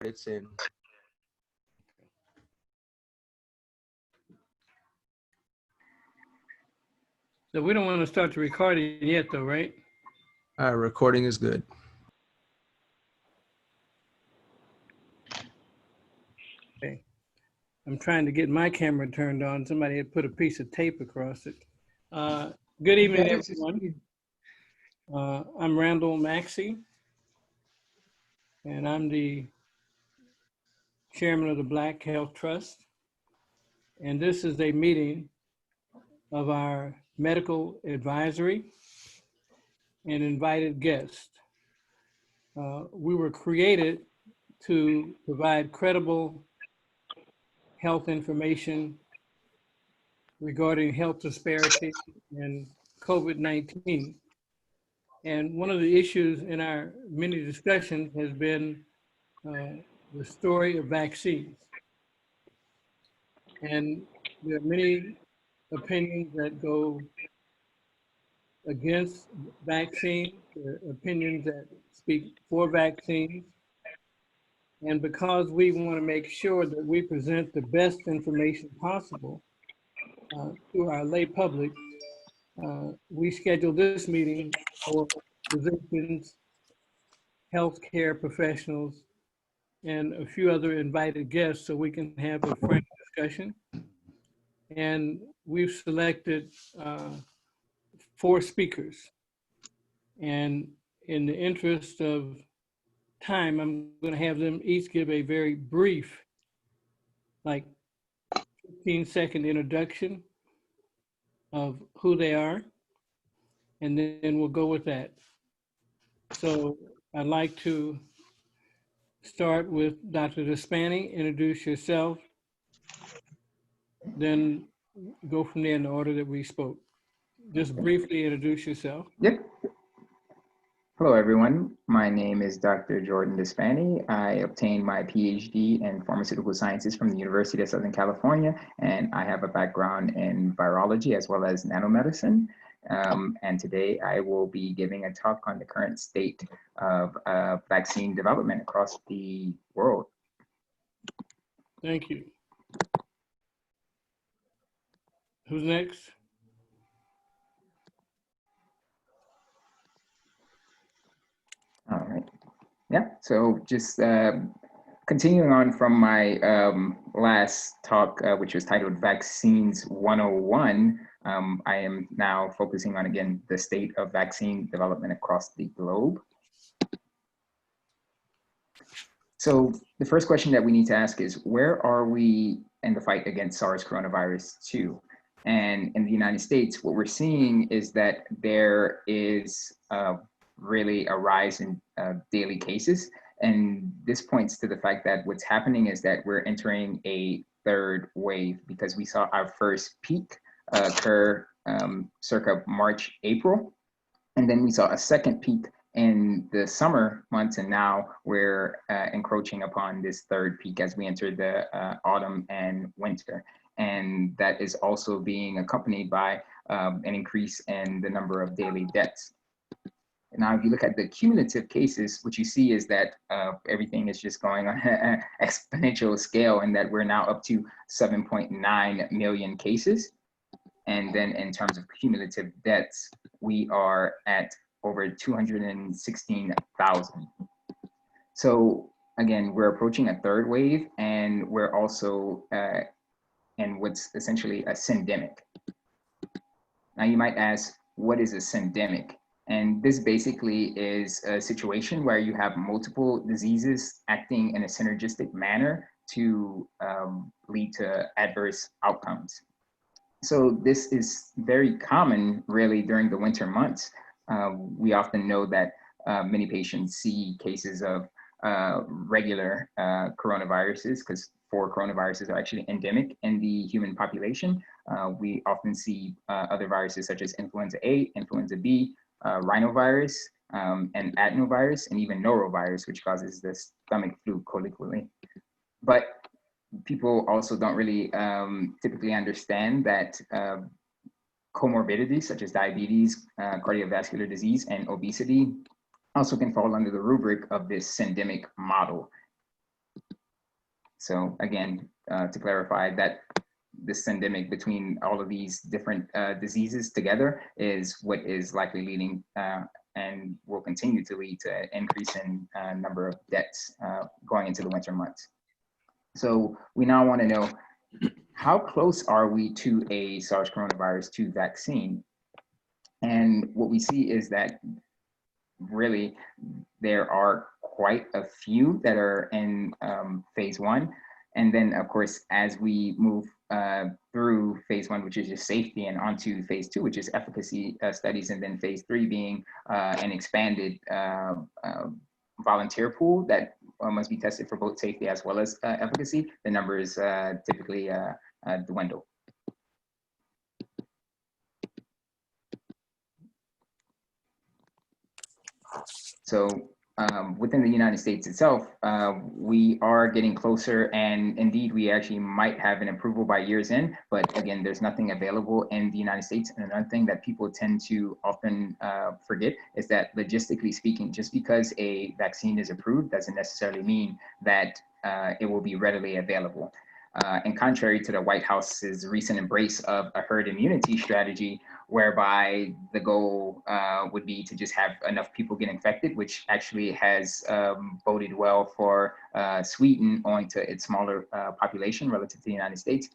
it's in. So we don't want to start the recording yet though, right? Recording is good. Okay. I'm trying to get my camera turned on. Somebody had put a piece of tape across it. Good evening, everyone. I'm Randall Maxey, and I'm the chairman of the Black Health Trust. And this is a meeting of our medical advisory and invited guests. We were created to provide credible health information regarding health disparity and COVID-19. And one of the issues in our many discussions has been the story of vaccines. And there are many opinions that go against vaccines, there are opinions that speak for vaccines. And because we want to make sure that we present the best information possible to our lay public, we scheduled this meeting for physicians, healthcare professionals, and a few other invited guests so we can have a frank discussion. And we've selected 4 speakers. And in the interest of time, I'm going to have them each give a very brief, like 15-second introduction of who they are, and then we'll go with that. So I'd like to start with Dr. Despani. Introduce yourself, then go from there in the order that we spoke. Just briefly introduce yourself. Yep. Hello, everyone. My name is Dr. Jordan Despani. I obtained my PhD in pharmaceutical sciences from the University of Southern California, and I have a background in virology as well as nanomedicine. And today I will be giving a talk on the current state of vaccine development across the world. Thank you. Who's next? All right. Yeah, so just continuing on from my last talk, which was titled Vaccines 101, I am now focusing on, again, the state of vaccine development across the globe. So the first question that we need to ask is, where are we in the fight against SARS coronavirus 2? And in the United States, what we're seeing is that there is really a rise in daily cases. And this points to the fact that what's happening is that we're entering a 3rd wave, because we saw our first peak occur circa March, April. And then we saw a 2nd peak in the summer months, and now we're encroaching upon this 3rd peak as we enter the autumn and winter. And that is also being accompanied by an increase in the number of daily deaths. Now, if you look at the cumulative cases, what you see is that everything is just going on an exponential scale, and that we're now up to 7.9 million cases. And then in terms of cumulative deaths, we are at over 216,000. So again, we're approaching a 3rd wave, and we're also in what's essentially a syndemic. Now you might ask, what is a syndemic? And this basically is a situation where you have multiple diseases acting in a synergistic manner to lead to adverse outcomes. So this is very common really during the winter months. We often know that many patients see cases of regular coronaviruses, because 4 coronaviruses are actually endemic in the human population. We often see other viruses such as influenza A, influenza B, rhinovirus, and adenovirus, and even norovirus, which causes the stomach flu colloquially. But people also don't really typically understand that comorbidities such as diabetes, cardiovascular disease, and obesity also can fall under the rubric of this syndemic model. So again, to clarify that this syndemic between all of these different diseases together is what is likely leading and will continue to lead to an increase in number of deaths going into the winter months. So we now want to know, how close are we to a SARS coronavirus 2 vaccine? And what we see is that really there are quite a few that are in phase 1. And then, of course, as we move through phase 1, which is just safety, and onto phase 2, which is efficacy studies, and then phase 3 being an expanded volunteer pool that must be tested for both safety as well as efficacy, the numbers typically dwindle. So within the United States itself, we are getting closer, and indeed we actually might have an approval by year's end, but again, there's nothing available in the United States. And another thing that people tend to often forget is that, logistically speaking, just because a vaccine is approved doesn't necessarily mean that it will be readily available. And contrary to the White House's recent embrace of a herd immunity strategy, whereby the goal would be to just have enough people get infected, which actually has boded well for Sweden owing to its smaller population relative to the United States.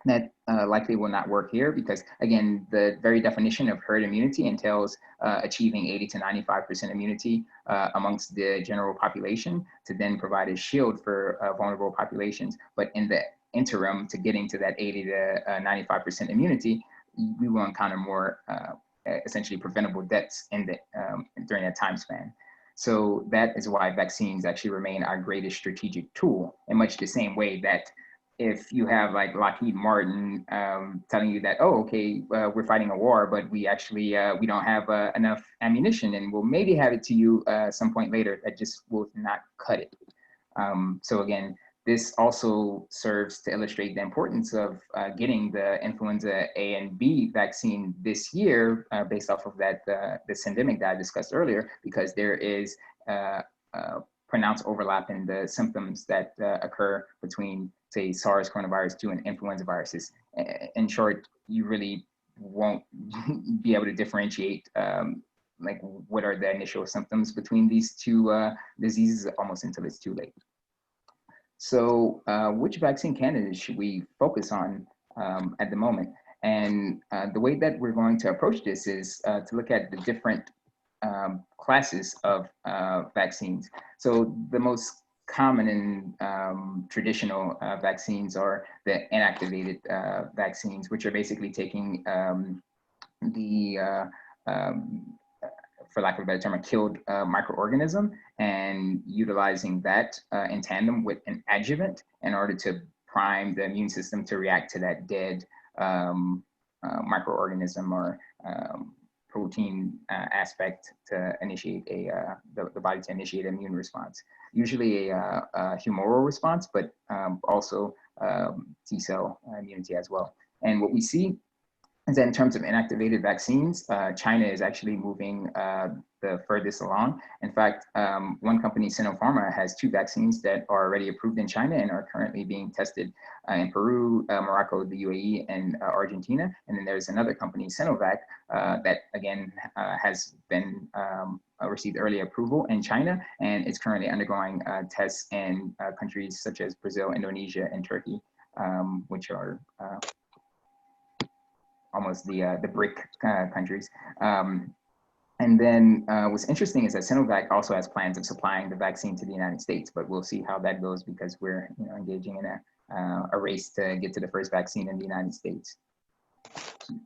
That likely will not work here, because again, the very definition of herd immunity entails achieving 80 to 95% immunity amongst the general population to then provide a shield for vulnerable populations. But in the interim to getting to that 80 to 95% immunity, we will encounter more essentially preventable deaths in the, during that time span. So that is why vaccines actually remain our greatest strategic tool, in much the same way that if you have like Lockheed Martin telling you that, oh, okay, we're fighting a war, but we actually, we don't have enough ammunition, and we'll maybe have it to you some point later, that just will not cut it. So again, this also serves to illustrate the importance of getting the influenza A and B vaccine this year, based off of that the syndemic that I discussed earlier, because there is pronounced overlap in the symptoms that occur between, say, SARS coronavirus 2 and influenza viruses. In short, you really won't be able to differentiate like what are the initial symptoms between these two diseases almost until it's too late. So which vaccine candidates should we focus on at the moment? And the way that we're going to approach this is to look at the different classes of vaccines. So the most common and traditional vaccines are the inactivated vaccines, which are basically taking for lack of a better term, a killed microorganism, and utilizing that in tandem with an adjuvant in order to prime the immune system to react to that dead microorganism or protein aspect to initiate the body to initiate an immune response. Usually a humoral response, but also T-cell immunity as well. And what we see is that in terms of inactivated vaccines, China is actually moving the furthest along. In fact, one company, Sinopharma, has 2 vaccines that are already approved in China and are currently being tested in Peru, Morocco, the UAE, and Argentina. And then there's another company, Sinovac, that again has been received early approval in China, and is currently undergoing tests in countries such as Brazil, Indonesia, and Turkey, which are almost the BRIC countries. And then what's interesting is that Sinovac also has plans of supplying the vaccine to the United States, but we'll see how that goes, because we're engaging in a race to get to the first vaccine in the United States.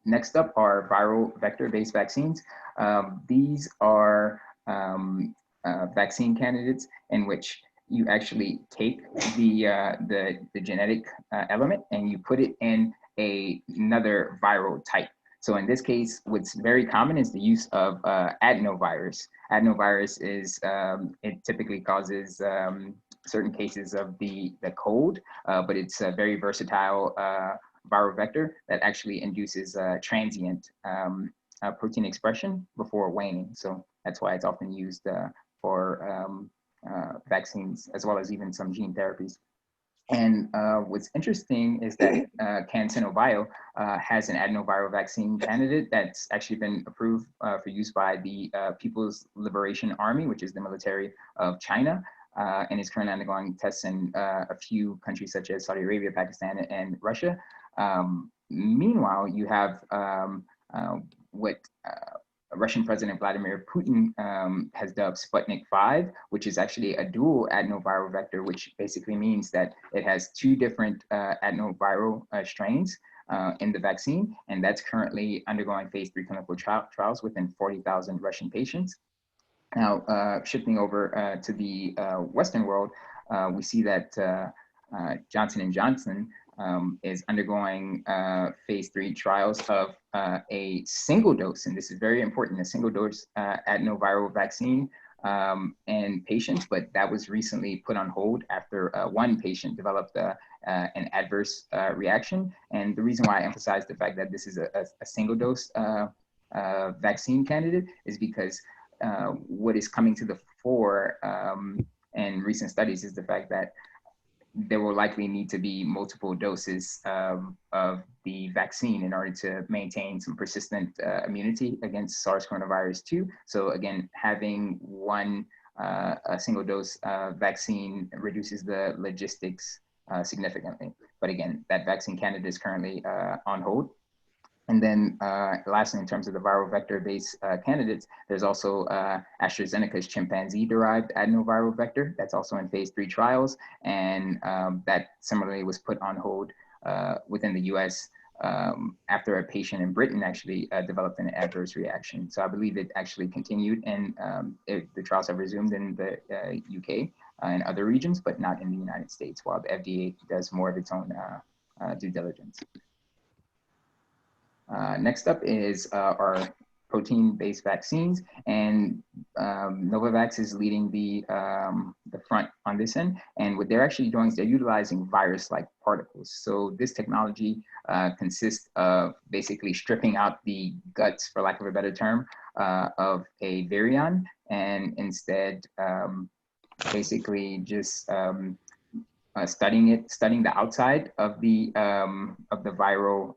Next up are viral vector-based vaccines. These are vaccine candidates in which you actually take the genetic element and you put it in another viral type. So in this case, what's very common is the use of adenovirus. Adenovirus is, it typically causes certain cases of the cold, but it's a very versatile viral vector that actually induces transient protein expression before waning. So that's why it's often used for vaccines, as well as even some gene therapies. And what's interesting is that CanSino Bio has an adenoviral vaccine candidate that's actually been approved for use by the People's Liberation Army, which is the military of China, and is currently undergoing tests in a few countries such as Saudi Arabia, Pakistan, and Russia. Meanwhile, you have what Russian President Vladimir Putin has dubbed Sputnik 5, which is actually a dual adenoviral vector, which basically means that it has two different adenoviral strains in the vaccine, and that's currently undergoing phase 3 clinical trials within 40,000 Russian patients. Now, shifting over to the Western world, we see that Johnson & Johnson is undergoing phase 3 trials of a single dose, and this is very important, a single dose adenoviral vaccine in patients, but that was recently put on hold after one patient developed an adverse reaction. And the reason why I emphasize the fact that this is a single dose vaccine candidate is because what is coming to the fore in recent studies is the fact that there will likely need to be multiple doses of the vaccine in order to maintain some persistent immunity against SARS coronavirus 2. So again, having a single dose vaccine reduces the logistics significantly. But again, that vaccine candidate is currently on hold. And then lastly, in terms of the viral vector-based candidates, there's also AstraZeneca's chimpanzee-derived adenoviral vector that's also in phase 3 trials. And that similarly was put on hold within the US after a patient in Britain actually developed an adverse reaction. So I believe it actually continued, and the trials have resumed in the UK and other regions, but not in the United States, while the FDA does more of its own due diligence. Next up is our protein-based vaccines, and Novavax is leading the front on this end. And what they're actually doing is they're utilizing virus-like particles. So this technology consists of basically stripping out the guts, for lack of a better term, of a virion, and instead basically just studying the outside of the viral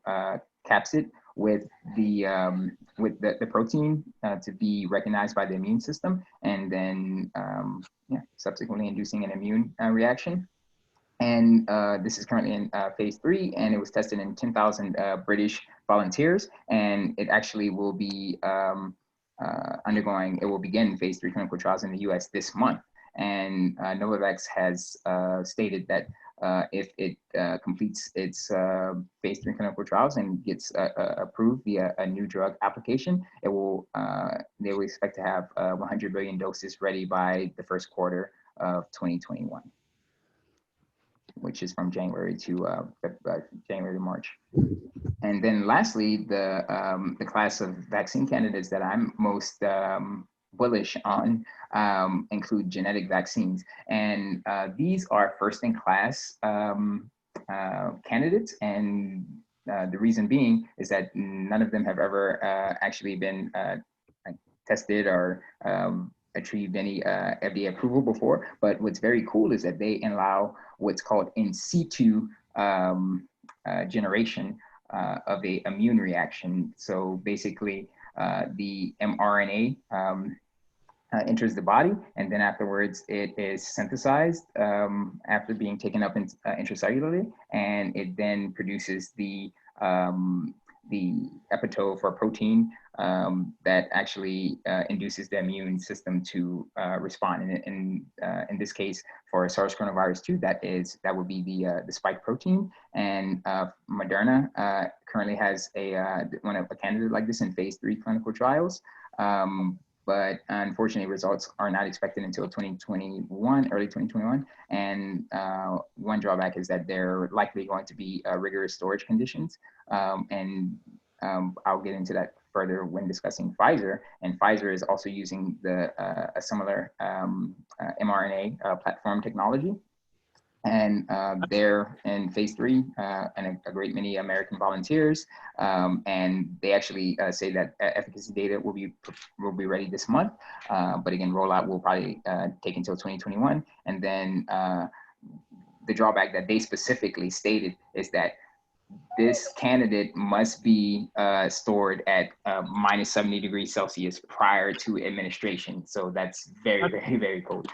capsid with the protein to be recognized by the immune system, and then subsequently inducing an immune reaction. And this is currently in phase 3, and it was tested in 10,000 British volunteers, and it actually will be it will begin phase 3 clinical trials in the US this month. And Novavax has stated that if it completes its phase 3 clinical trials and gets approved via a new drug application, they will expect to have 100 billion doses ready by the first quarter of 2021, which is from January to March. And then lastly, the class of vaccine candidates that I'm most bullish on include genetic vaccines. And these are first-in-class candidates. And the reason being is that none of them have ever actually been tested or achieved any FDA approval before. But what's very cool is that they allow what's called in situ generation of a immune reaction. So basically, the mRNA enters the body, and then afterwards it is synthesized after being taken up intracellularly, and it then produces the epitope for protein that actually induces the immune system to respond. And in this case, for SARS coronavirus 2, that would be the spike protein. And Moderna currently has a candidate like this in phase 3 clinical trials. But unfortunately, results are not expected until 2021, early 2021. And one drawback is that they're likely going to be rigorous storage conditions. And I'll get into that further when discussing Pfizer. And Pfizer is also using a similar mRNA platform technology. And they're in phase 3 and a great many American volunteers. And they actually say that efficacy data will be ready this month. But again, rollout will probably take until 2021. And then the drawback that they specifically stated is that this candidate must be stored at minus 70 degrees Celsius prior to administration. So that's very, very, very cold.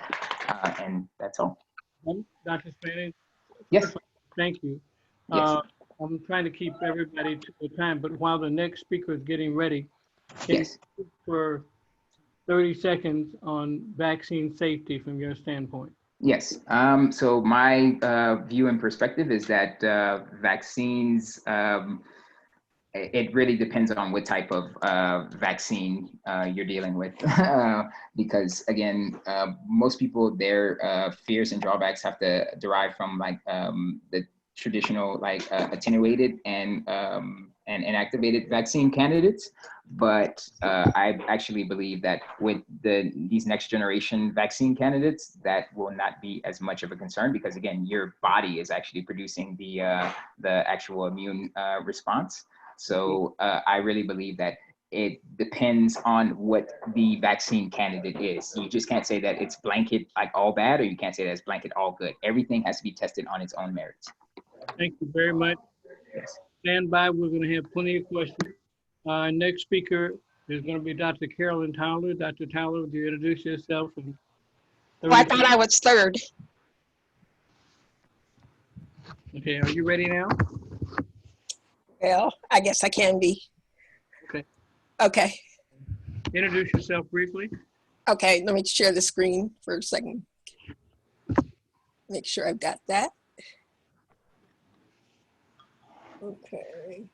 And that's all. Dr. Spanning? Yes. Thank you. Yes. I'm trying to keep everybody to the time, but while the next speaker is getting ready, can Yes. you speak for 30 seconds on vaccine safety from your standpoint? Yes. So my view and perspective is that vaccines, it really depends on what type of vaccine you're dealing with. Because again, most people, their fears and drawbacks have to derive from like the traditional like attenuated and inactivated vaccine candidates. But I actually believe that with these next generation vaccine candidates, that will not be as much of a concern, because again, your body is actually producing the actual immune response. So I really believe that it depends on what the vaccine candidate is. You just can't say that it's blanket like all bad, or you can't say that it's blanket all good. Everything has to be tested on its own merits. Thank you very much. Yes. Stand by. We're going to have plenty of questions. Next speaker is going to be Dr. Carolyn Tyler. Dr. Tyler, would you introduce yourself? Well, I thought I was third. Okay, are you ready now? Well, I guess I can be. Okay. Okay. Introduce yourself briefly. Okay, let me share the screen for a second. Make sure I've got that. Okay.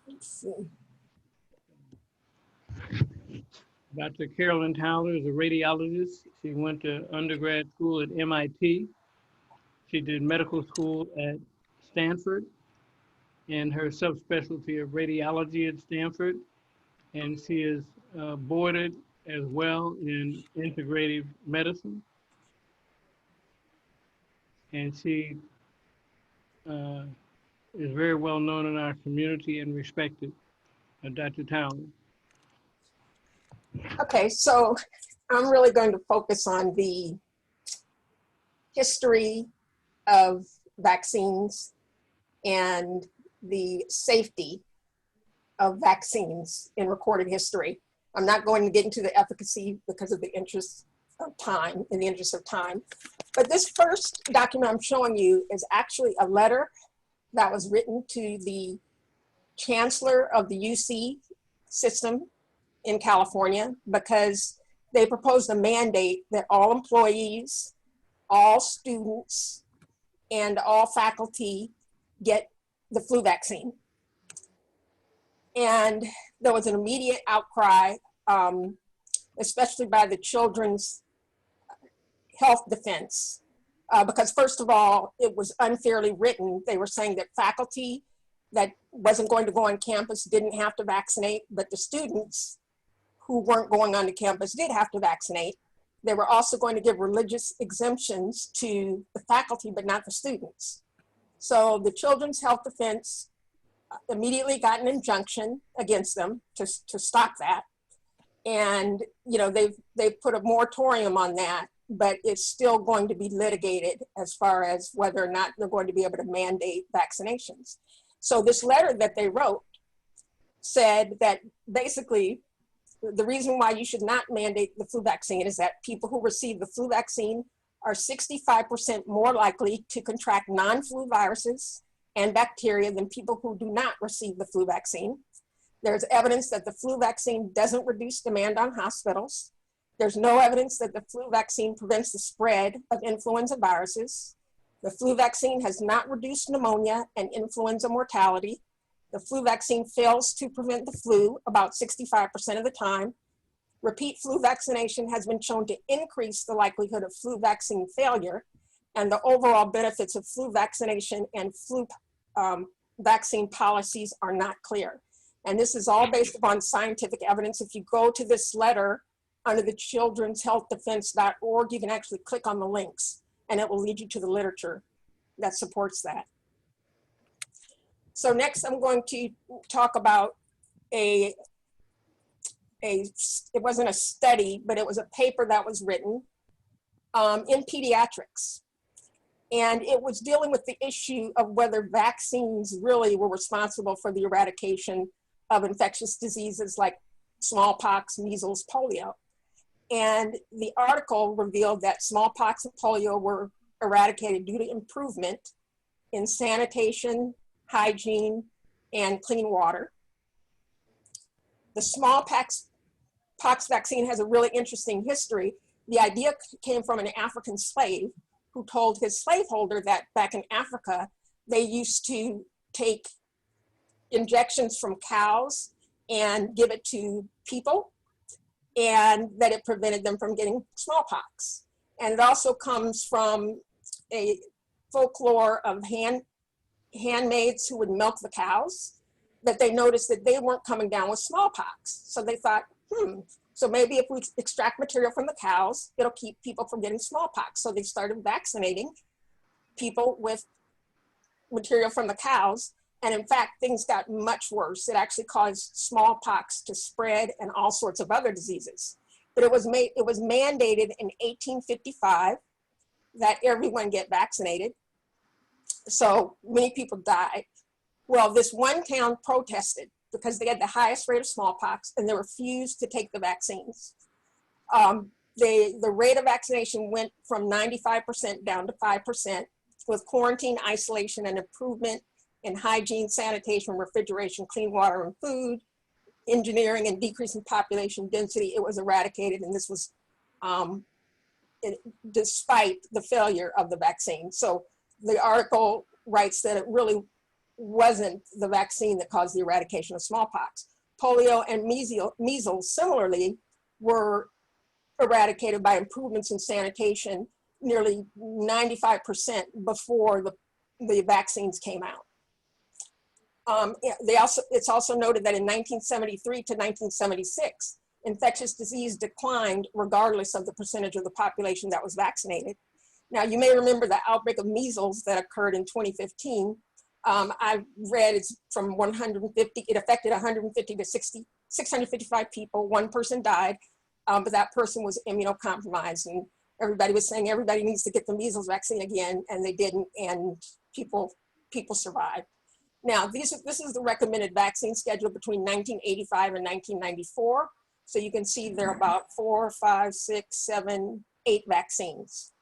Let's see. Dr. Carolyn Tyler is a radiologist. She went to undergrad school at MIT. She did medical school at Stanford and her subspecialty of radiology at Stanford. And she is boarded as well in integrative medicine. And she is very well known in our community and respected. Dr. Tyler. Okay, so I'm really going to focus on the history of vaccines and the safety of vaccines in recorded history. I'm not going to get into the efficacy because of the interest of time, in the interest of time. But this first document I'm showing you is actually a letter that was written to the chancellor of the UC system in California, because they proposed a mandate that all employees, all students, and all faculty get the flu vaccine. And there was an immediate outcry, especially by the Children's Health Defense, because first of all, it was unfairly written. They were saying that faculty that wasn't going to go on campus didn't have to vaccinate, but the students who weren't going on to campus did have to vaccinate. They were also going to give religious exemptions to the faculty, but not the students. So the Children's Health Defense immediately got an injunction against them to stop that. And you know, they've put a moratorium on that, but it's still going to be litigated as far as whether or not they're going to be able to mandate vaccinations. So this letter that they wrote said that basically the reason why you should not mandate the flu vaccine is that people who receive the flu vaccine are 65% more likely to contract non-flu viruses and bacteria than people who do not receive the flu vaccine. There's evidence that the flu vaccine doesn't reduce demand on hospitals. There's no evidence that the flu vaccine prevents the spread of influenza viruses. The flu vaccine has not reduced pneumonia and influenza mortality. The flu vaccine fails to prevent the flu about 65% of the time. Repeat flu vaccination has been shown to increase the likelihood of flu vaccine failure, and the overall benefits of flu vaccination and flu vaccine policies are not clear. And this is all based upon scientific evidence. If you go to this letter under the children'shealthdefense.org, you can actually click on the links and it will lead you to the literature that supports that. So next I'm going to talk about it wasn't a study, but it was a paper that was written in pediatrics. And it was dealing with the issue of whether vaccines really were responsible for the eradication of infectious diseases like smallpox, measles, polio. And the article revealed that smallpox and polio were eradicated due to improvement in sanitation, hygiene, and clean water. The smallpox vaccine has a really interesting history. The idea came from an African slave who told his slaveholder that back in Africa, they used to take injections from cows and give it to people, and that it prevented them from getting smallpox. And it also comes from a folklore of handmaids who would milk the cows, that they noticed that they weren't coming down with smallpox. So they thought, so maybe if we extract material from the cows, it'll keep people from getting smallpox. So they started vaccinating people with material from the cows. And in fact, things got much worse. It actually caused smallpox to spread and all sorts of other diseases. But it was mandated in 1855 that everyone get vaccinated. So many people died. Well, this one town protested because they had the highest rate of smallpox and they refused to take the vaccines. The rate of vaccination went from 95% down to 5% with quarantine, isolation, and improvement in hygiene, sanitation, refrigeration, clean water and food, engineering, and decrease in population density. It was eradicated, and this was despite the failure of the vaccine. So the article writes that it really wasn't the vaccine that caused the eradication of smallpox. Polio and measles similarly were eradicated by improvements in sanitation nearly 95% before the vaccines came out. It's also noted that in 1973 to 1976, infectious disease declined regardless of the percentage of the population that was vaccinated. Now, you may remember the outbreak of measles that occurred in 2015. I've read it's from 150, it affected 150 to 655 people. One person died, but that person was immunocompromised, and everybody was saying everybody needs to get the measles vaccine again, and they didn't, and people survived. Now, this is the recommended vaccine schedule between 1985 and 1994. So you can see there are about 4, 5, 6, 7, 8 vaccines.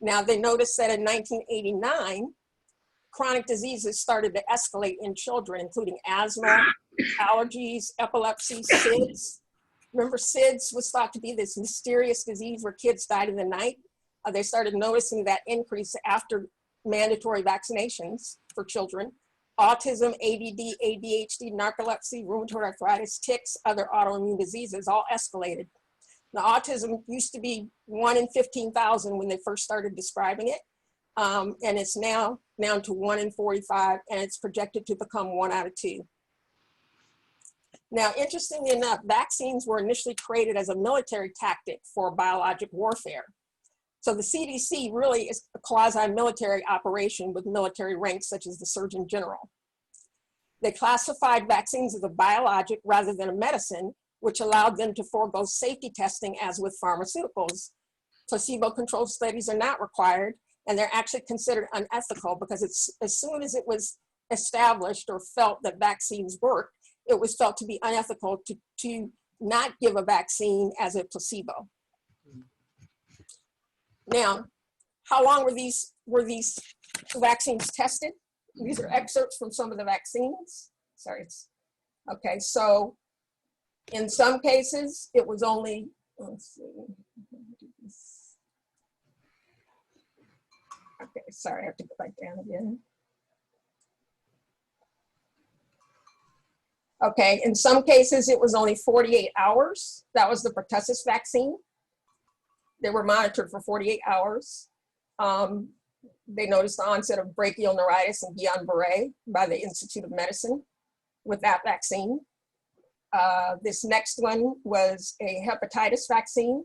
Now, they noticed that in 1989, chronic diseases started to escalate in children, including asthma, allergies, epilepsy, SIDS. Remember, SIDS was thought to be this mysterious disease where kids died in the night. They started noticing that increase after mandatory vaccinations for children. Autism, ADD, ADHD, narcolepsy, rheumatoid arthritis, tics, other autoimmune diseases all escalated. Now, autism used to be 1 in 15,000 when they first started describing it. And it's now down to 1 in 45, and it's projected to become 1 out of 2. Now, interestingly enough, vaccines were initially created as a military tactic for biologic warfare. So the CDC really is a quasi-military operation with military ranks such as the Surgeon General. They classified vaccines as a biologic rather than a medicine, which allowed them to forego safety testing as with pharmaceuticals. Placebo-controlled studies are not required, and they're actually considered unethical because as soon as it was established or felt that vaccines worked, it was felt to be unethical to not give a vaccine as a placebo. Now, how long were these vaccines tested? These are excerpts from some of the vaccines. Sorry. Okay, so in some cases, it was only, let's see. Okay, sorry, I have to go back down again. Okay, in some cases, it was only 48 hours. That was the pertussis vaccine. They were monitored for 48 hours. They noticed the onset of brachial neuritis and Guillain-Barré by the Institute of Medicine with that vaccine. This next one was a hepatitis vaccine.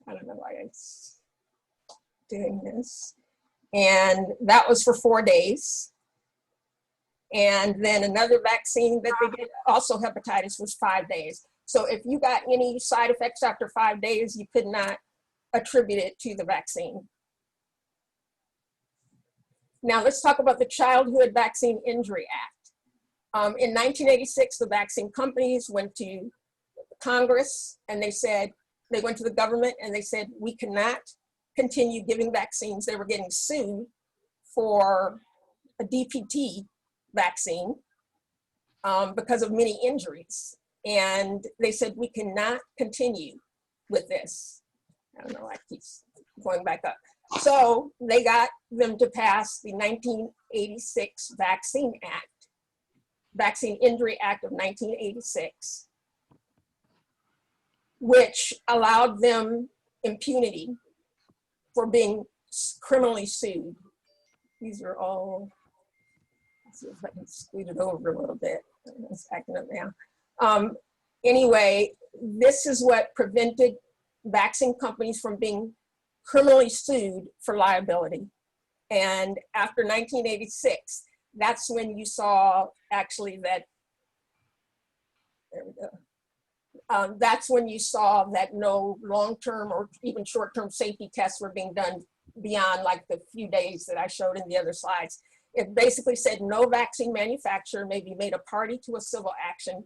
I don't know why it's doing this. And that was for 4 days. And then another vaccine that they did, also hepatitis, was 5 days. So if you got any side effects after 5 days, you could not attribute it to the vaccine. Now let's talk about the Childhood Vaccine Injury Act. In 1986, the vaccine companies went to Congress and they went to the government and they said, we cannot continue giving vaccines. They were getting sued for a DPT vaccine because of many injuries. And they said, we cannot continue with this. I don't know, I keep going back up. So they got them to pass the 1986 Vaccine Act, Vaccine Injury Act of 1986, which allowed them impunity for being criminally sued. These are all, let's see if I can scoot it over a little bit. It's acting up now. Anyway, this is what prevented vaccine companies from being criminally sued for liability. And after 1986, that's when you saw actually that, there we go. That's when you saw that no long-term or even short-term safety tests were being done beyond like the few days that I showed in the other slides. It basically said no vaccine manufacturer may be made a party to a civil action,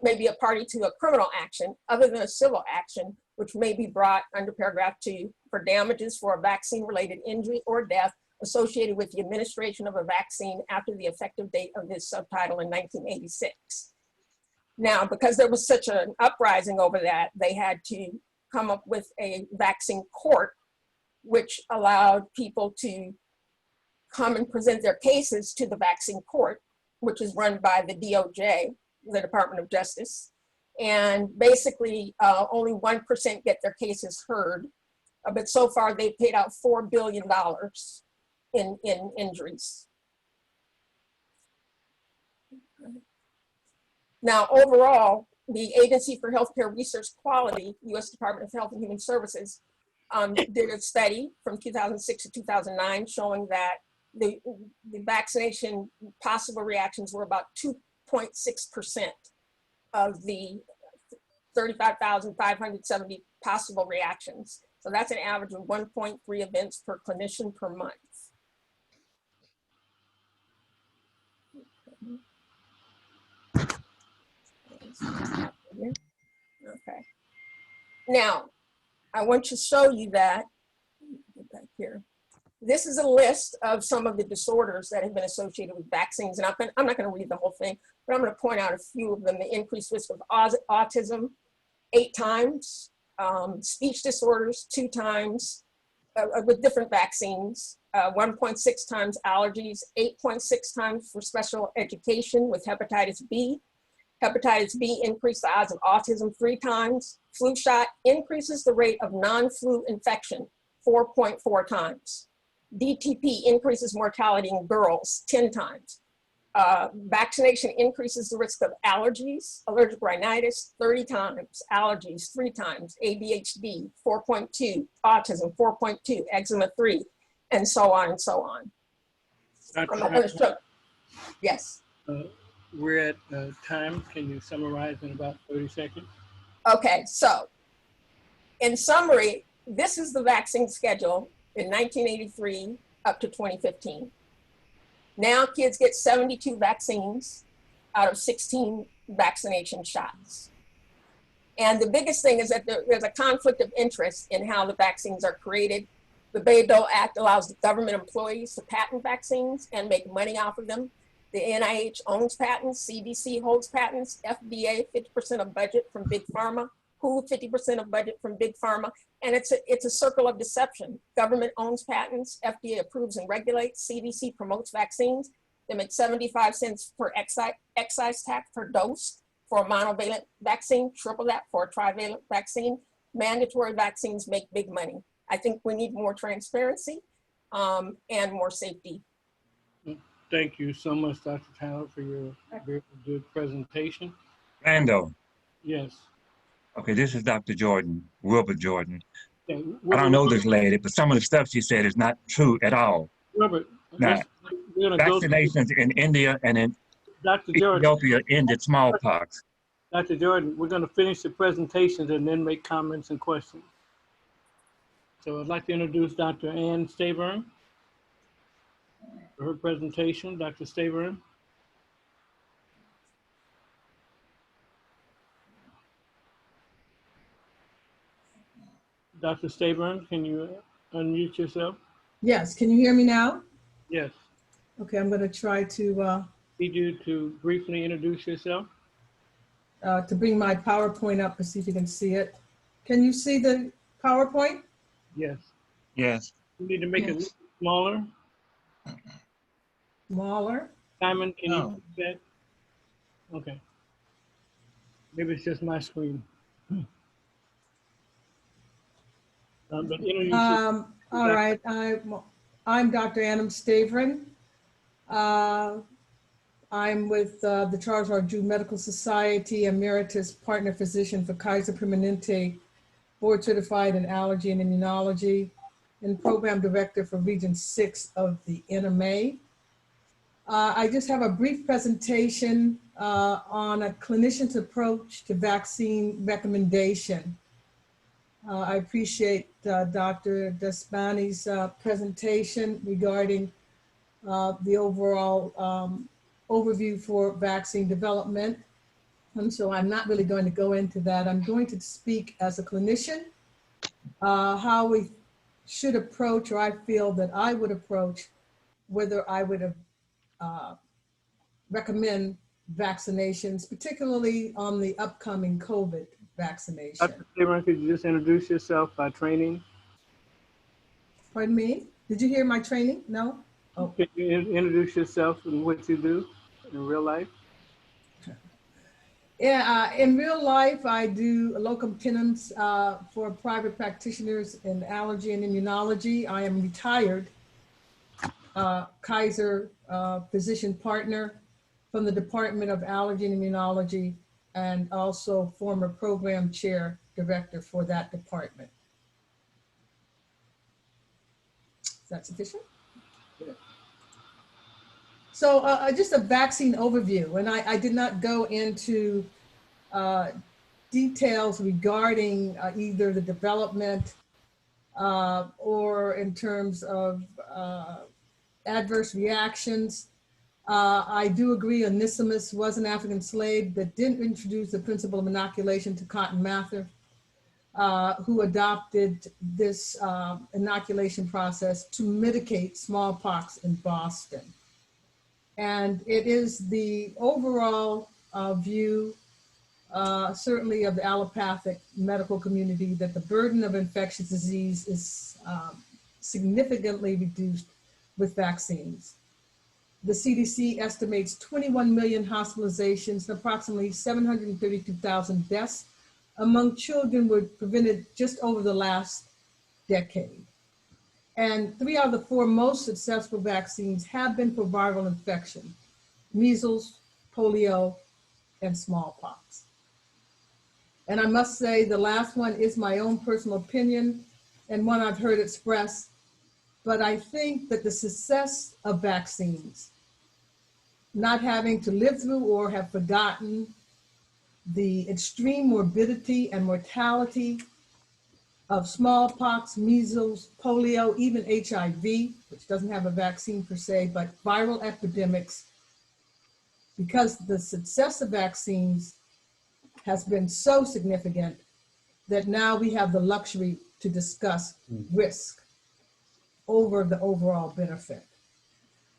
may be a party to a criminal action other than a civil action, which may be brought under paragraph 2 for damages for a vaccine-related injury or death associated with the administration of a vaccine after the effective date of this subtitle in 1986. Now, because there was such an uprising over that, they had to come up with a vaccine court, which allowed people to come and present their cases to the vaccine court, which is run by the DOJ, the Department of Justice. And basically only 1% get their cases heard. But so far they've paid out $4 billion in injuries. Now, overall, the Agency for Healthcare Research Quality, U.S. Department of Health and Human Services, did a study from 2006 to 2009 showing that the vaccination possible reactions were about 2.6% of the 35,570 possible reactions. So that's an average of 1.3 events per clinician per month. Okay. Now, I want to show you that, get back here. This is a list of some of the disorders that have been associated with vaccines. And I'm not going to read the whole thing, but I'm going to point out a few of them. The increased risk of autism, 8 times, speech disorders, 2 times, with different vaccines, 1.6 times allergies, 8.6 times for special education with hepatitis B. Hepatitis B increased the odds of autism 3 times. Flu shot increases the rate of non-flu infection 4.4 times. DTP increases mortality in girls 10 times. Vaccination increases the risk of allergies, allergic rhinitis 30 times, allergies 3 times, ADHD 4.2, autism 4.2, eczema 3, and so on and so on. I'm not going to show. Yes. We're at time. Can you summarize in about 30 seconds? Okay, so in summary, this is the vaccine schedule in 1983 up to 2015. Now kids get 72 vaccines out of 16 vaccination shots. And the biggest thing is that there's a conflict of interest in how the vaccines are created. The Bayh-Dole Act allows the government employees to patent vaccines and make money off of them. The NIH owns patents, CDC holds patents, FDA 50% of budget from big pharma, WHO 50% of budget from big pharma, and it's a circle of deception. Government owns patents, FDA approves and regulates, CDC promotes vaccines. They make 75 cents per excise tax per dose for a monovalent vaccine, triple that for a trivalent vaccine. Mandatory vaccines make big money. I think we need more transparency and more safety. Thank you so much, Dr. Tyler, for your very good presentation. Randall. Yes. Okay, this is Dr. Jordan, Wilbur Jordan. Yeah, I don't know this lady, but some of the stuff she said is not true at all. Robert, Now, vaccinations in India and in Dr. Jordan, Ethiopia ended smallpox. Dr. Jordan, we're going to finish the presentations and then make comments and questions. So I'd like to introduce Dr. Ann Staburn for her presentation. Dr. Staburn. Dr. Staburn, can you unmute yourself? Yes, can you hear me now? Yes. Okay, I'm going to try to Need you to briefly introduce yourself. bring my PowerPoint up to see if you can see it. Can you see the PowerPoint? Yes. Yes. You need to make it a Yes. little smaller. Smaller. Simon, can you Oh. do that? Okay. Maybe it's just my screen. But introduce yourself. All right, I'm Dr. Adam Stavrin. I'm with the Charles R. Drew Medical Society, Emeritus Partner Physician for Kaiser Permanente, Board Certified in Allergy and Immunology, and Program Director for Region 6 of the NMA. I just have a brief presentation on a clinician's approach to vaccine recommendation. I appreciate Dr. Despani's presentation regarding the overall overview for vaccine development. And so I'm not really going to go into that. I'm going to speak as a clinician, how we should approach, or I feel that I would approach, whether I would recommend vaccinations, particularly on the upcoming COVID vaccination. Dr. Staburn, could you just introduce yourself by training? Pardon me? Did you hear my training? No? Oh. Can you introduce yourself and what you do in real life? Yeah, in real life, I do locum tenens for private practitioners in allergy and immunology. I am retired Kaiser physician partner from the Department of Allergy and Immunology, and also former program chair director for that department. Is that sufficient? Yeah. So just a vaccine overview, and I did not go into details regarding either the development or in terms of adverse reactions. I do agree Onesimus was an African slave that didn't introduce the principle of inoculation to Cotton Mather, who adopted this inoculation process to mitigate smallpox in Boston. And it is the overall view, certainly of the allopathic medical community, that the burden of infectious disease is significantly reduced with vaccines. The CDC estimates 21 million hospitalizations and approximately 732,000 deaths among children were prevented just over the last decade. And 3 out of the 4 most successful vaccines have been for viral infection: measles, polio, and smallpox. And I must say the last one is my own personal opinion and one I've heard expressed, but I think that the success of vaccines, not having to live through or have forgotten the extreme morbidity and mortality of smallpox, measles, polio, even HIV, which doesn't have a vaccine per se, but viral epidemics, because the success of vaccines has been so significant that now we have the luxury to discuss risk over the overall benefit.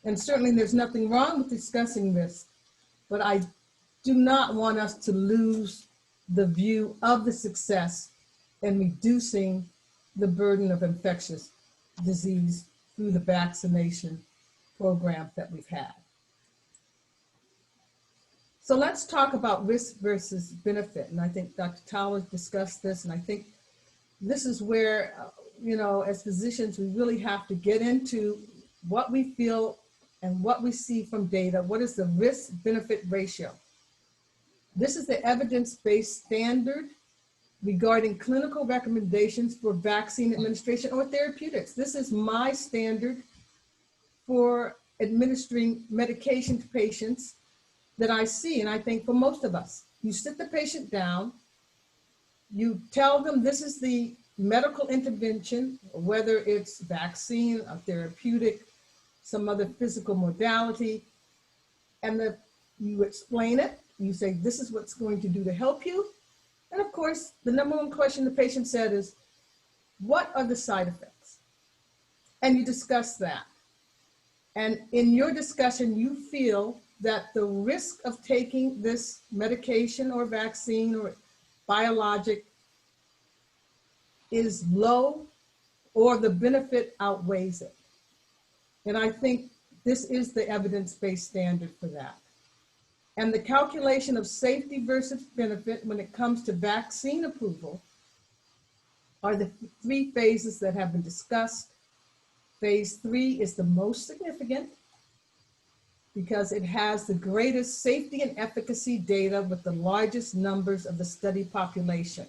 And certainly there's nothing wrong with discussing risk, but I do not want us to lose the view of the success in reducing the burden of infectious disease through the vaccination programs that we've had. So let's talk about risk versus benefit. And I think Dr. Towers discussed this, and I think this is where, as physicians, we really have to get into what we feel and what we see from data. What is the risk-benefit ratio? This is the evidence-based standard regarding clinical recommendations for vaccine administration or therapeutics. This is my standard for administering medication to patients that I see, and I think for most of us. you sit the patient down, you tell them this is the medical intervention, whether it's vaccine, a therapeutic, some other physical modality, and you explain it. You say, this is what's going to do to help you. And of course, the number one question the patient said is, what are the side effects? And you discuss that. And in your discussion, you feel that the risk of taking this medication or vaccine or biologic is low, or the benefit outweighs it. And I think this is the evidence-based standard for that. And the calculation of safety versus benefit when it comes to vaccine approval are the three phases that have been discussed. Phase 3 is the most significant because it has the greatest safety and efficacy data with the largest numbers of the study population.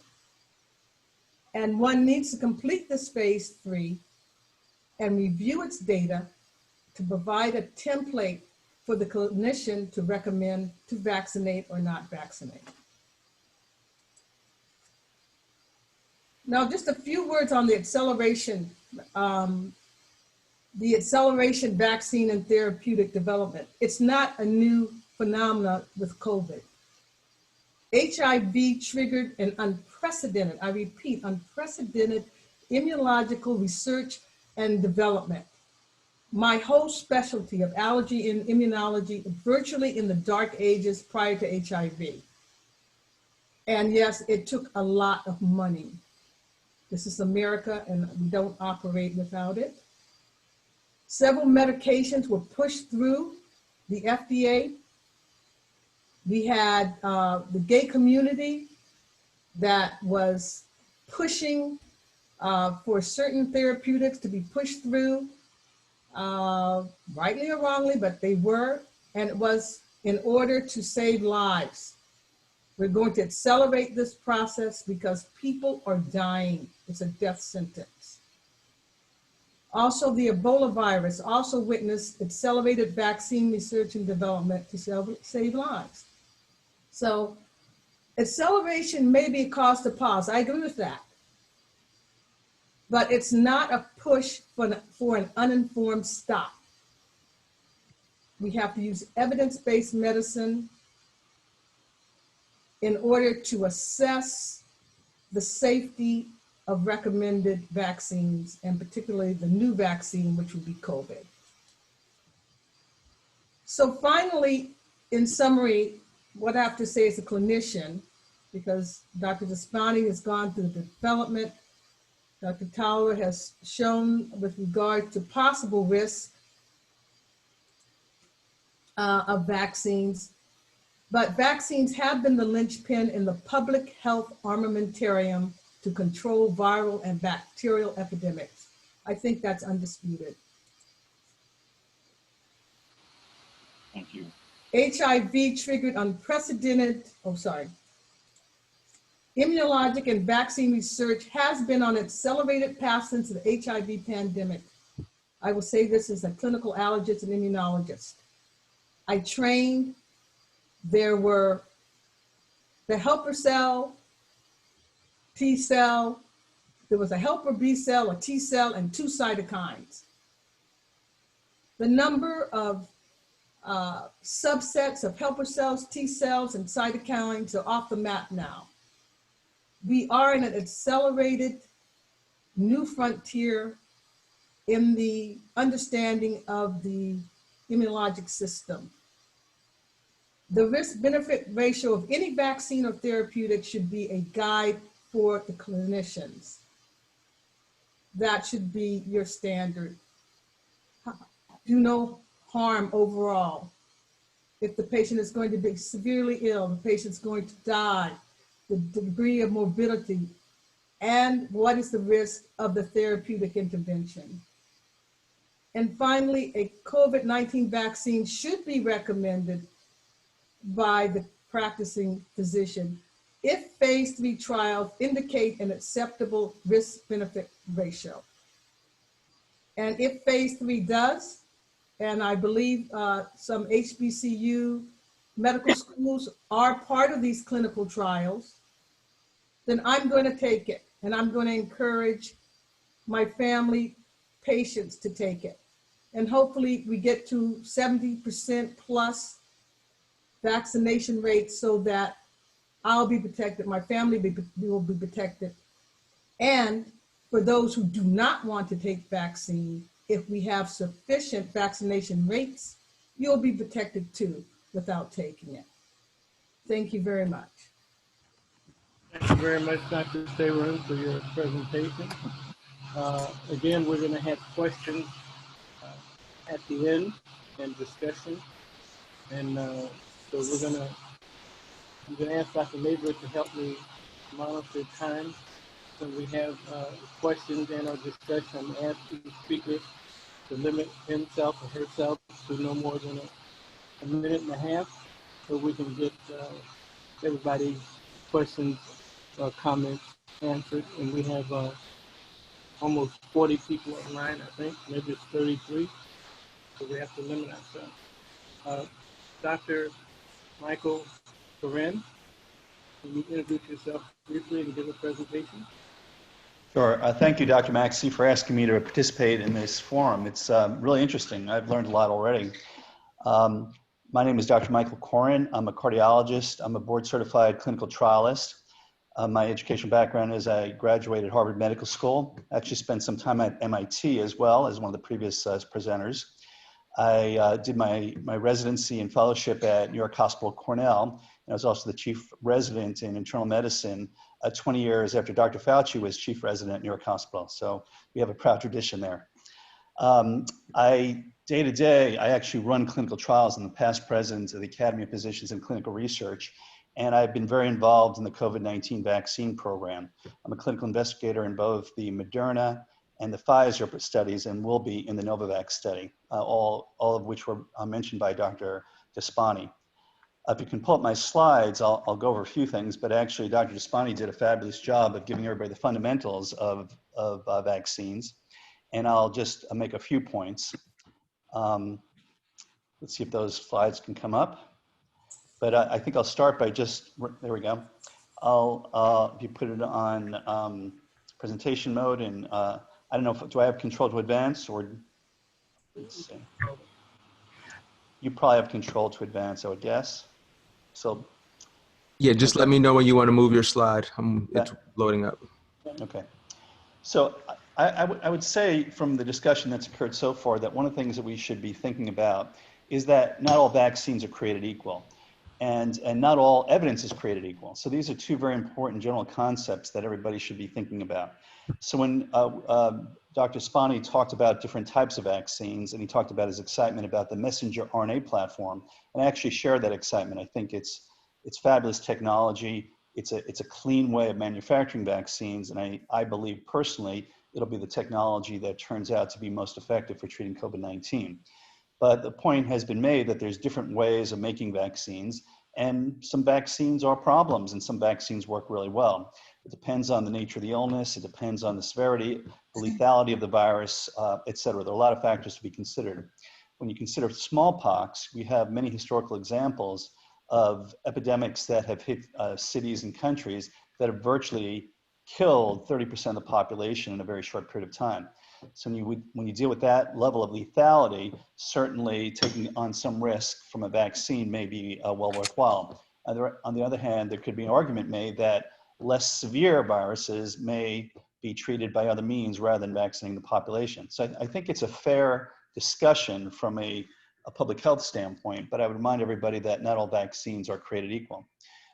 And one needs to complete this phase 3 and review its data to provide a template for the clinician to recommend to vaccinate or not vaccinate. Now, just a few words on the acceleration vaccine and therapeutic development. It's not a new phenomenon with COVID. HIV triggered an unprecedented, I repeat, unprecedented immunological research and development. My whole specialty of allergy and immunology, virtually in the dark ages prior to HIV. And yes, it took a lot of money. This is America and we don't operate without it. Several medications were pushed through the FDA. We had the gay community that was pushing for certain therapeutics to be pushed through, rightly or wrongly, but they were, and it was in order to save lives. We're going to accelerate this process because people are dying. It's a death sentence. Also, the Ebola virus also witnessed accelerated vaccine research and development to save lives. So acceleration may be a cause to pause. I agree with that. But it's not a push for an uninformed stop. We have to use evidence-based medicine in order to assess the safety of recommended vaccines, and particularly the new vaccine, which would be COVID. So finally, in summary, what I have to say as a clinician, because Dr. Despani has gone through the development, Dr. Towler has shown with regard to possible risks of vaccines, but vaccines have been the linchpin in the public health armamentarium to control viral and bacterial epidemics. I think that's undisputed. Thank you. HIV triggered unprecedented, immunologic and vaccine research has been on accelerated path since the HIV pandemic. I will say this as a clinical allergist and immunologist. I trained, there were the helper cell, T cell, there was a helper B cell, a T cell, and 2 cytokines. The number of subsets of helper cells, T cells, and cytokines are off the map now. We are in an accelerated new frontier in the understanding of the immunologic system. The risk-benefit ratio of any vaccine or therapeutic should be a guide for the clinicians. That should be your standard. Do no harm overall. If the patient is going to be severely ill, the patient's going to die, the degree of morbidity, and what is the risk of the therapeutic intervention. And finally, a COVID-19 vaccine should be recommended by the practicing physician if phase 3 trials indicate an acceptable risk-benefit ratio. And if phase 3 does, and I believe some HBCU medical schools are part of these clinical trials, then I'm going to take it. And I'm going to encourage my family patients to take it. And hopefully we get to 70% plus vaccination rates so that I'll be protected, my family will be protected. And for those who do not want to take vaccine, if we have sufficient vaccination rates, you'll be protected too without taking it. Thank you very much. Thank you very much, Dr. Saron, for your presentation. Again, we're going to have questions at the end and discussion. And so I'm going to ask Dr. Labor to help me monitor time. So we have questions and our discussion. I'm asking the speaker to limit himself or herself to no more than a minute and a half so we can get everybody's questions or comments answered. And we have almost 40 people online, I think. Maybe it's 33. So we have to limit ourselves. Dr. Michael Coren, can you introduce yourself briefly and give a presentation? Sure. Thank you, Dr. Maxey, for asking me to participate in this forum. It's really interesting. I've learned a lot already. My name is Dr. Michael Coren. I'm a cardiologist. I'm a board-certified clinical trialist. My educational background is I graduated Harvard Medical School. I actually spent some time at MIT as well as one of the previous presenters. I did my residency and fellowship at New York Hospital Cornell. And I was also the chief resident in internal medicine 20 years after Dr. Fauci was chief resident at New York Hospital. So we have a proud tradition there. Day to day, I actually run clinical trials in the past president of the Academy of Physicians in Clinical Research. And I've been very involved in the COVID-19 vaccine program. I'm a clinical investigator in both the Moderna and the Pfizer studies and will be in the Novavax study, all of which were mentioned by Dr. Despani. If you can pull up my slides, I'll go over a few things, but actually Dr. Despani did a fabulous job of giving everybody the fundamentals of vaccines. And I'll just make a few points. Let's see if those slides can come up. But I think I'll start by just, there we go. If you put it on presentation mode and I don't know, do I have control to advance or, let's see. You probably have control to advance, I would guess. So. Yeah, just let me know when you want to move your slide. It's loading up. Okay. So I would say from the discussion that's occurred so far that one of the things that we should be thinking about is that not all vaccines are created equal. And not all evidence is created equal. So these are two very important general concepts that everybody should be thinking about. So when Dr. Spani talked about different types of vaccines and he talked about his excitement about the messenger RNA platform, and I actually share that excitement. I think it's fabulous technology. It's a clean way of manufacturing vaccines. And I believe personally, it'll be the technology that turns out to be most effective for treating COVID-19. But the point has been made that there's different ways of making vaccines, and some vaccines are problems and some vaccines work really well. It depends on the nature of the illness, it depends on the severity, the lethality of the virus, et cetera. There are a lot of factors to be considered. When you consider smallpox, we have many historical examples of epidemics that have hit cities and countries that have virtually killed 30% of the population in a very short period of time. So when you deal with that level of lethality, certainly taking on some risk from a vaccine may be well worthwhile. On the other hand, there could be an argument made that less severe viruses may be treated by other means rather than vaccinating the population. So I think it's a fair discussion from a public health standpoint, but I would remind everybody that not all vaccines are created equal.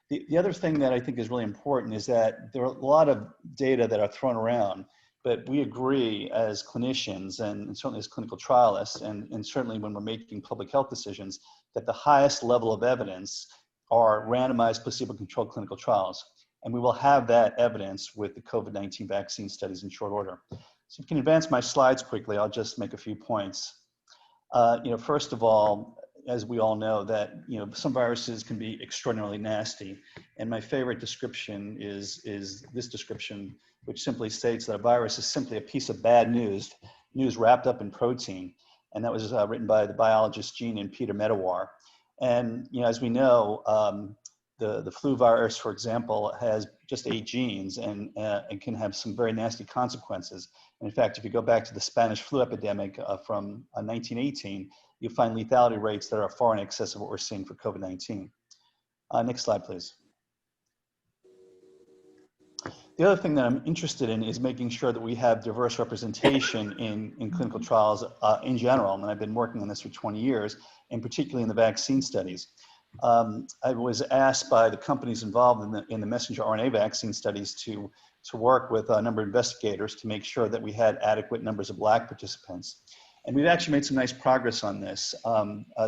The other thing that I think is really important is that there are a lot of data that are thrown around, but we agree as clinicians and certainly as clinical trialists and certainly when we're making public health decisions that the highest level of evidence are randomized placebo-controlled clinical trials. And we will have that evidence with the COVID-19 vaccine studies in short order. So if you can advance my slides quickly, I'll just make a few points. First of all, as we all know that, some viruses can be extraordinarily nasty. And my favorite description is this description, which simply states that a virus is simply a piece of bad news wrapped up in protein. And that was written by the biologist Jean and Peter Medawar. And as we know, the flu virus, for example, has just 8 genes and can have some very nasty consequences. And in fact, if you go back to the Spanish flu epidemic from 1918, you find lethality rates that are far in excess of what we're seeing for COVID-19. Next slide, please. The other thing that I'm interested in is making sure that we have diverse representation in clinical trials in general. And I've been working on this for 20 years, and particularly in the vaccine studies. I was asked by the companies involved in the messenger RNA vaccine studies to work with a number of investigators to make sure that we had adequate numbers of Black participants. And we've actually made some nice progress on this.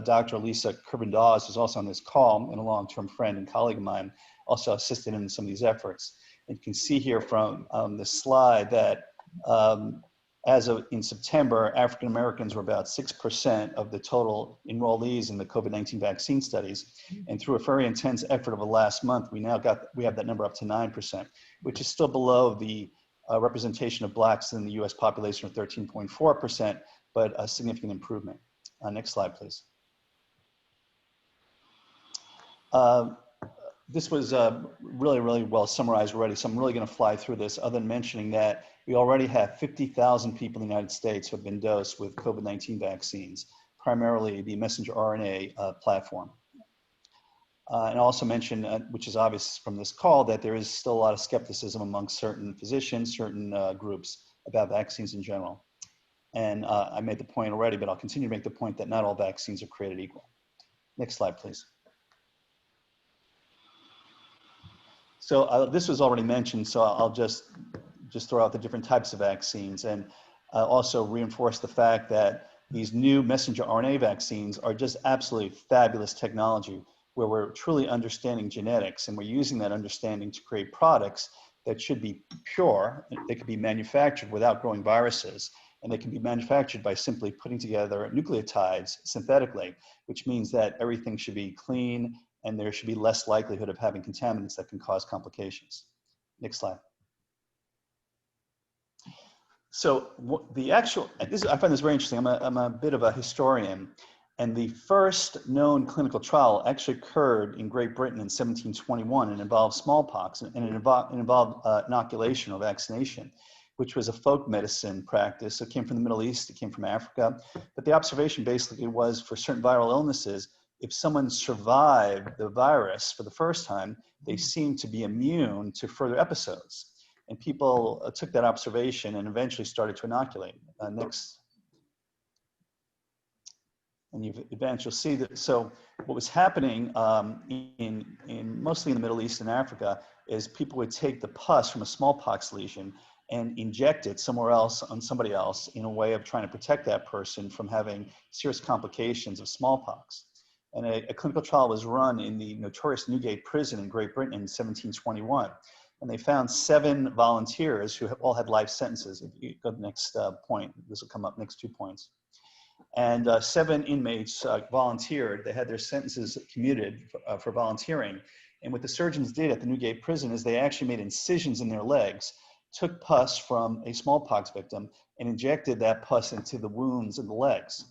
Dr. Lisa Kirban-Dawes, who's also on this call, and a long-term friend and colleague of mine, also assisted in some of these efforts. And you can see here from this slide that as of in September, African Americans were about 6% of the total enrollees in the COVID-19 vaccine studies. And through a very intense effort over the last month, we have that number up to 9%, which is still below the representation of Blacks in the US population of 13.4%, but a significant improvement. Next slide, please. This was really, really well summarized already, so I'm really going to fly through this, other than mentioning that we already have 50,000 people in the United States who have been dosed with COVID-19 vaccines, primarily the messenger RNA platform. And also mention, which is obvious from this call, that there is still a lot of skepticism amongst certain physicians, certain groups about vaccines in general. And I made the point already, but I'll continue to make the point that not all vaccines are created equal. Next slide, please. So this was already mentioned, so I'll just throw out the different types of vaccines and also reinforce the fact that these new messenger RNA vaccines are just absolutely fabulous technology where we're truly understanding genetics, and we're using that understanding to create products that should be pure. They could be manufactured without growing viruses, and they can be manufactured by simply putting together nucleotides synthetically, which means that everything should be clean and there should be less likelihood of having contaminants that can cause complications. Next slide. So I find this very interesting. I'm a bit of a historian, and the first known clinical trial actually occurred in Great Britain in 1721 and involved smallpox, and it involved inoculation or vaccination, which was a folk medicine practice. It came from the Middle East, it came from Africa, but the observation basically was for certain viral illnesses, if someone survived the virus for the first time, they seemed to be immune to further episodes. And people took that observation and eventually started to inoculate. Next. And you'll see that. So what was happening mostly in the Middle East and Africa is people would take the pus from a smallpox lesion and inject it somewhere else on somebody else in a way of trying to protect that person from having serious complications of smallpox. And a clinical trial was run in the notorious Newgate prison in Great Britain in 1721. And they found 7 volunteers who all had life sentences. If you go to the next point, this will come up, next 2 points. And 7 inmates volunteered. They had their sentences commuted for volunteering. And what the surgeons did at the Newgate prison is they actually made incisions in their legs, took pus from a smallpox victim, and injected that pus into the wounds in the legs.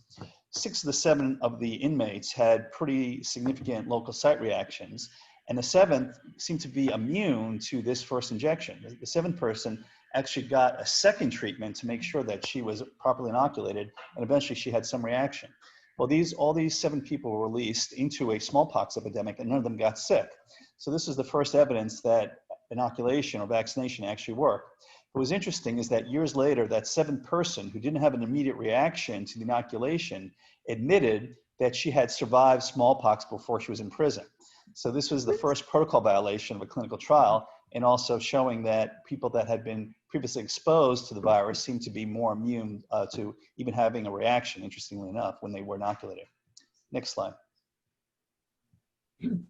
6 of the 7 of the inmates had pretty significant local site reactions, and the 7th seemed to be immune to this first injection. The 7th person actually got a second treatment to make sure that she was properly inoculated, and eventually she had some reaction. Well, all these 7 people were released into a smallpox epidemic, and none of them got sick. So this is the first evidence that inoculation or vaccination actually worked. What was interesting is that years later, that 7th person who didn't have an immediate reaction to the inoculation admitted that she had survived smallpox before she was in prison. So this was the first protocol violation of a clinical trial, and also showing that people that had been previously exposed to the virus seemed to be more immune to even having a reaction, interestingly enough, when they were inoculated. Next slide. Can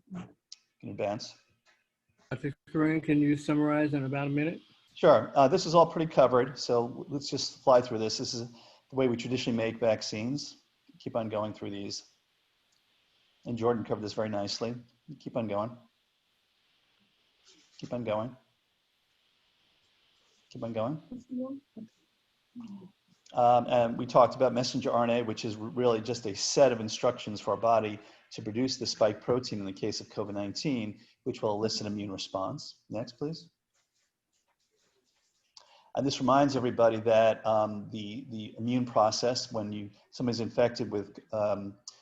you advance? Dr. Coren, can you summarize in about a minute? Sure. This is all pretty covered, so let's just fly through this. This is the way we traditionally make vaccines. Keep on going through these. And Jordan covered this very nicely. Keep on going. Keep on going. Keep on going. And we talked about messenger RNA, which is really just a set of instructions for our body to produce the spike protein in the case of COVID-19, which will elicit immune response. Next, please. And this reminds everybody that the immune process, when somebody's infected with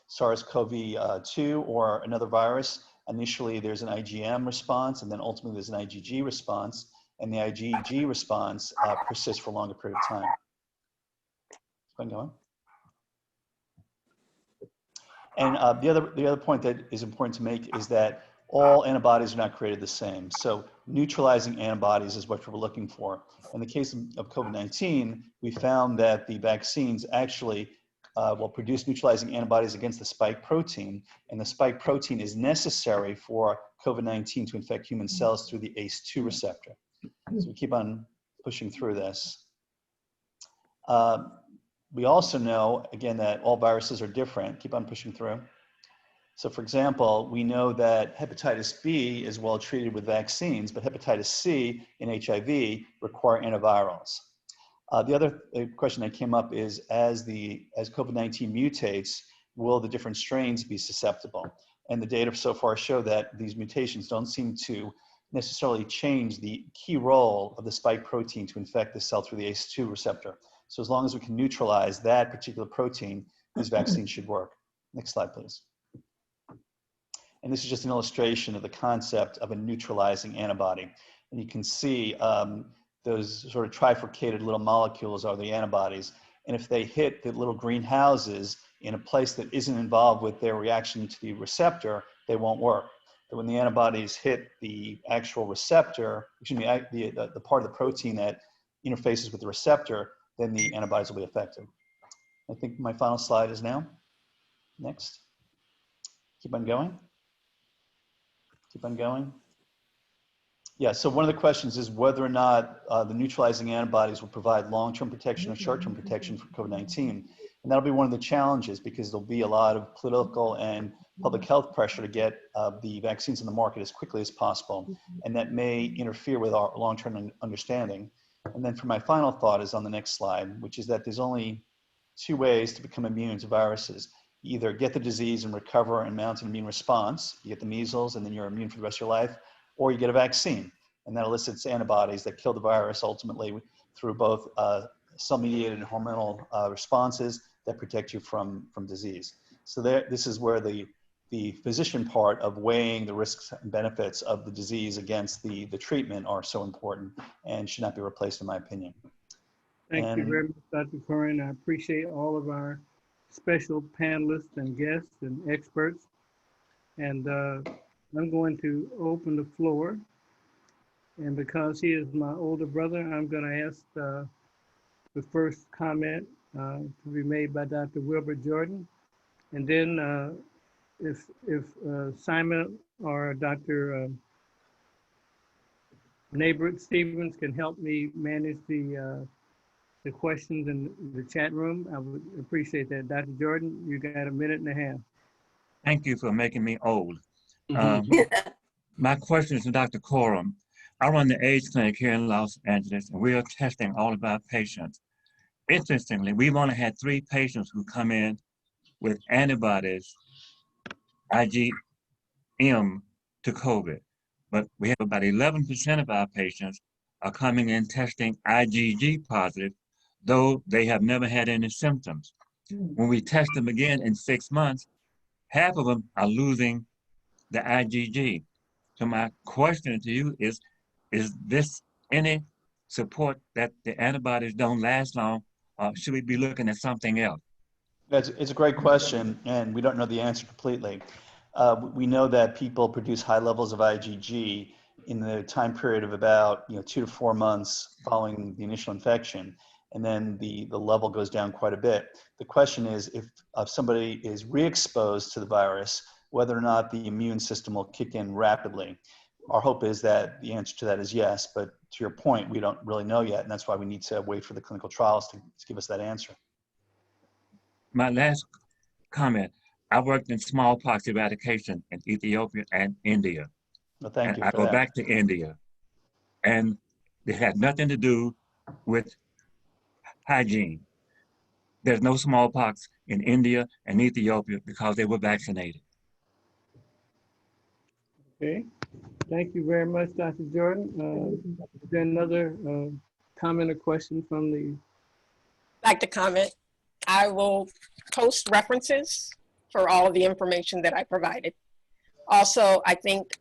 SARS-CoV-2 or another virus, initially there's an IgM response, and then ultimately there's an IgG response, and the IgG response persists for a longer period of time. Keep on going. And the other point that is important to make is that all antibodies are not created the same. So neutralizing antibodies is what we're looking for. In the case of COVID-19, we found that the vaccines actually will produce neutralizing antibodies against the spike protein, and the spike protein is necessary for COVID-19 to infect human cells through the ACE2 receptor. So we keep on pushing through this. We also know, again, that all viruses are different. Keep on pushing through. So for example, we know that hepatitis B is well treated with vaccines, but hepatitis C and HIV require antivirals. The other question that came up is, as COVID-19 mutates, will the different strains be susceptible? And the data so far show that these mutations don't seem to necessarily change the key role of the spike protein to infect the cell through the ACE2 receptor. So as long as we can neutralize that particular protein, these vaccines should work. Next slide, please. And this is just an illustration of the concept of a neutralizing antibody. And you can see those sort of trifurcated little molecules are the antibodies. And if they hit the little green houses in a place that isn't involved with their reaction to the receptor, they won't work. But when the antibodies hit the actual receptor, excuse me, the part of the protein that interfaces with the receptor, then the antibodies will be effective. I think my final slide is now. Next. Keep on going. Keep on going. Yeah, so one of the questions is whether or not the neutralizing antibodies will provide long-term protection or short-term protection for COVID-19. And that'll be one of the challenges, because there'll be a lot of political and public health pressure to get the vaccines in the market as quickly as possible. And that may interfere with our long-term understanding. And then for my final thought is on the next slide, which is that there's only two ways to become immune to viruses. You either get the disease and recover and mount an immune response. You get the measles and then you're immune for the rest of your life, or you get a vaccine. And that elicits antibodies that kill the virus ultimately through both cell-mediated and hormonal responses that protect you from disease. So this is where the physician part of weighing the risks and benefits of the disease against the treatment are so important and should not be replaced, in my opinion. Thank you very much, Dr. Coren. I appreciate all of our special panelists and guests and experts. And I'm going to open the floor. And because he is my older brother, I'm going to ask the first comment to be made by Dr. Wilbur Jordan. And then if Simon or Dr. Neighbor Stevens can help me manage the questions in the chat room, I would appreciate that. Dr. Jordan, you got a minute and a half. Thank you for making me old. My question is to Dr. Coren. I run the AIDS clinic here in Los Angeles, and we are testing all of our patients. Interestingly, we've only had 3 patients who come in with antibodies, IgM, to COVID. But we have about 11% of our patients are coming in testing IgG positive, though they have never had any symptoms. When we test them again in 6 months, half of them are losing the IgG. So my question to you is this any support that the antibodies don't last long, or should we be looking at something else? It's a great question, and we don't know the answer completely. We know that people produce high levels of IgG in the time period of about 2 to 4 months following the initial infection, and then the level goes down quite a bit. The question is, if somebody is re-exposed to the virus, whether or not the immune system will kick in rapidly. Our hope is that the answer to that is yes, but to your point, we don't really know yet, and that's why we need to wait for the clinical trials to give us that answer. My last comment, I worked in smallpox eradication in Ethiopia and India. Well, thank you I for go that. back to India, and it had nothing to do with hygiene. There's no smallpox in India and Ethiopia because they were vaccinated. Okay. Thank you very much, Dr. Jordan. Is there another comment or question from the? I'd like to comment. I will post references for all of the information that I provided. Also, I think